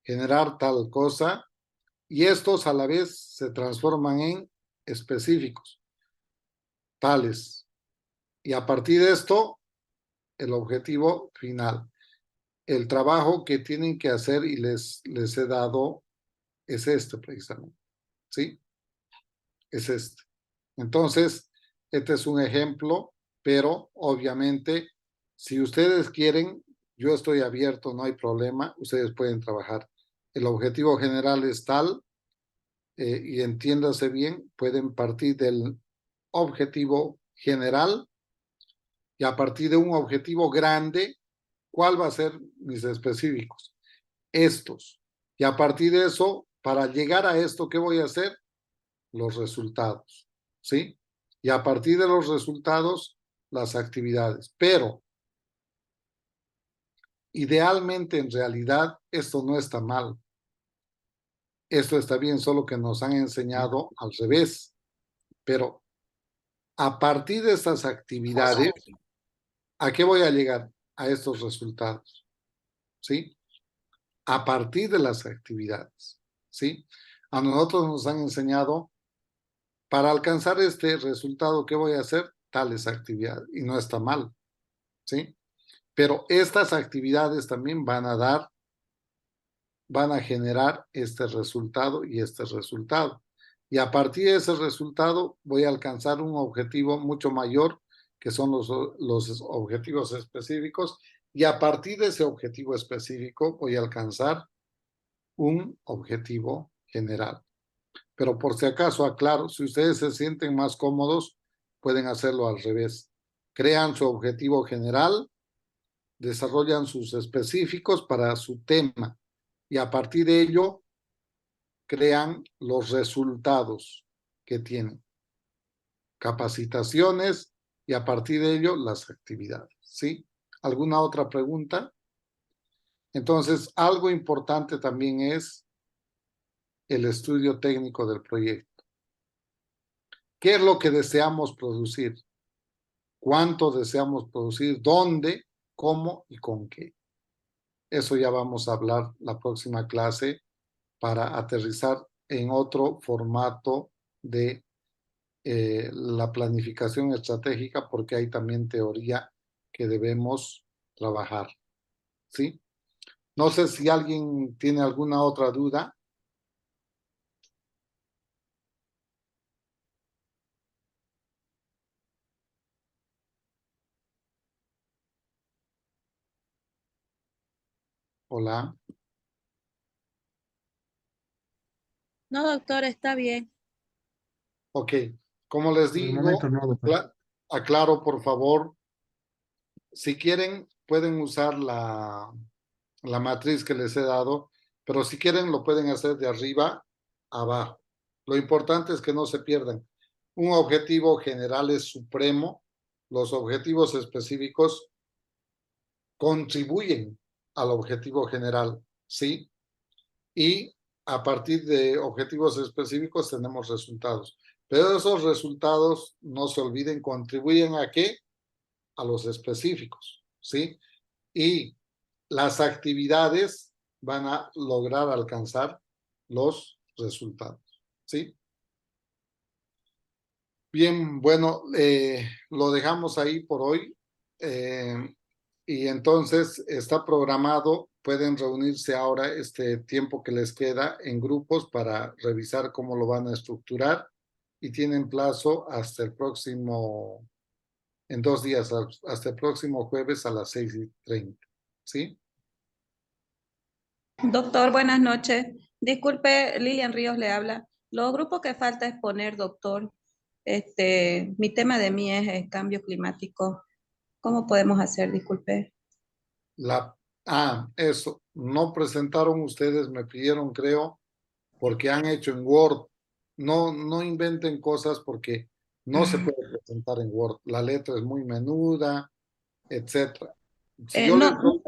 Generar tal cosa, y estos a la vez se transforman en específicos, tales. Y a partir de esto, el objetivo final. El trabajo que tienen que hacer y les he dado es este precisamente, ¿sí? Es este. Entonces, este es un ejemplo, pero obviamente, si ustedes quieren, yo estoy abierto, no hay problema, ustedes pueden trabajar. El objetivo general es tal, y entiéndase bien, pueden partir del objetivo general y a partir de un objetivo grande, ¿cuál va a ser mis específicos? Estos. Y a partir de eso, para llegar a esto, ¿qué voy a hacer? Los resultados, ¿sí? Y a partir de los resultados, las actividades. Pero, idealmente, en realidad, esto no está mal. Esto está bien, solo que nos han enseñado al revés. Pero a partir de estas actividades, ¿a qué voy a llegar? A estos resultados, ¿sí? A partir de las actividades, ¿sí? A nosotros nos han enseñado, para alcanzar este resultado, ¿qué voy a hacer? Tales actividades, y no está mal, ¿sí? Pero estas actividades también van a generar este resultado y este resultado. Y a partir de ese resultado voy a alcanzar un objetivo mucho mayor, que son los objetivos específicos, y a partir de ese objetivo específico voy a alcanzar un objetivo general. Pero por si acaso aclaro, si ustedes se sienten más cómodos, pueden hacerlo al revés. Crean su objetivo general desarrollan sus específicos para su tema y a partir de ello crean los resultados que tienen, capacitaciones y a partir de ello las actividades, ¿sí? ¿Alguna otra pregunta? Entonces, algo importante también es el estudio técnico del proyecto. ¿Qué es lo que deseamos producir? ¿Cuánto deseamos producir? ¿Dónde? ¿Cómo? ¿Y con qué? Eso ya vamos a hablar la próxima clase para aterrizar en otro formato de la planificación estratégica, porque hay también teoría que debemos trabajar, ¿sí? No sé si alguien tiene alguna otra duda. Hola. No, doctor, está bien. Ok. Como les Por el digo, momento no, doctor. aclaro por favor, si quieren pueden usar la matriz que les he dado, pero si quieren lo pueden hacer de arriba a abajo. Lo importante es que no se pierdan. Un objetivo general es supremo. Los objetivos específicos contribuyen al objetivo general, ¿sí? Y a partir de objetivos específicos tenemos resultados. Pero esos resultados, no se olviden, contribuyen ¿a qué? A los específicos, ¿sí? Y las actividades van a lograr alcanzar los resultados, ¿sí? Bien, bueno, lo dejamos ahí por hoy. Y entonces está programado, pueden reunirse ahora este tiempo que les queda en grupos para revisar cómo lo van a estructurar y tienen plazo hasta el próximo, en 2 días, hasta el próximo jueves a las 6:30, ¿sí? Doctor, buenas noches. Disculpe, Lilian Ríos le habla. Los grupos que falta exponer, doctor. Mi tema de mí es el cambio climático. ¿Cómo podemos hacer? Disculpe. Eso, no presentaron ustedes, me pidieron, creo, porque han hecho en Word. No inventen cosas porque no se puede presentar en Word. La letra es muy menuda, etcétera. Si yo les doy,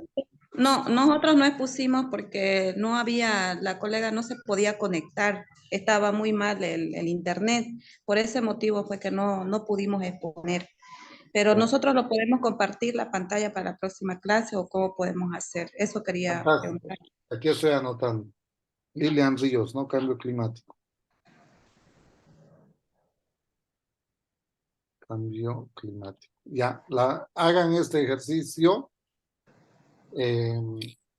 No, nosotros no expusimos porque no había, la colega no se podía conectar, estaba muy mal el internet. Por ese motivo fue que no pudimos exponer. Pero nosotros lo podemos compartir la pantalla para la próxima clase o cómo podemos hacer. Eso quería fantástico. preguntar. Aquí estoy anotando. Lilian Ríos, ¿no? Cambio climático. Cambio climático. Ya, hagan este ejercicio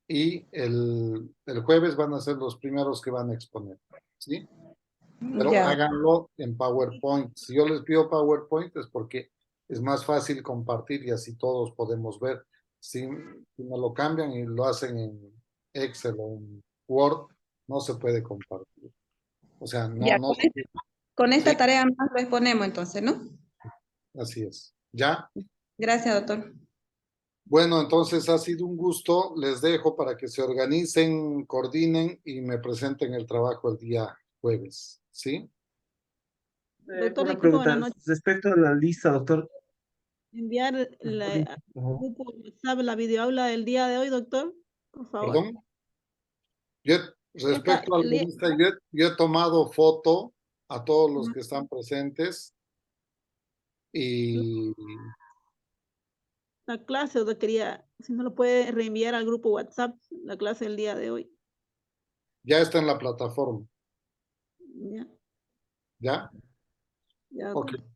y el jueves van a ser los primeros que van a exponer, ¿sí? Pero Ya. háganlo en PowerPoint. Si yo les pido PowerPoint es porque es más fácil compartir y así todos podemos ver. Si me lo cambian y lo hacen en Excel o en Word, no se puede compartir. O sea, Ya, no. con esta Sí, tarea más lo exponemos entonces, ¿no? así es. ¿Ya? Gracias, doctor. Bueno, entonces ha sido un gusto. Les dejo para que se organicen, coordinen y me presenten el trabajo el día jueves. ¿Sí? Doctor, Una disculpe, buenas pregunta. noches. Respecto a la lista, doctor. Enviar al grupo WhatsApp la videoaula del día de hoy, doctor, por favor. ¿Perdón? Respecto a la lista, yo he tomado foto a todos los que están presentes y La clase, doctor, quería, si no lo puede reenviar al grupo WhatsApp, la clase del día de hoy. ya está en la plataforma. Ya, ¿Ya? ya, Ok. doctor.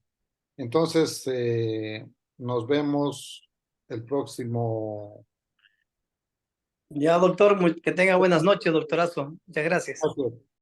Entonces, nos vemos el próximo. Ya, doctor, que tenga buenas noches, doctorazo. Muchas gracias. Gracias.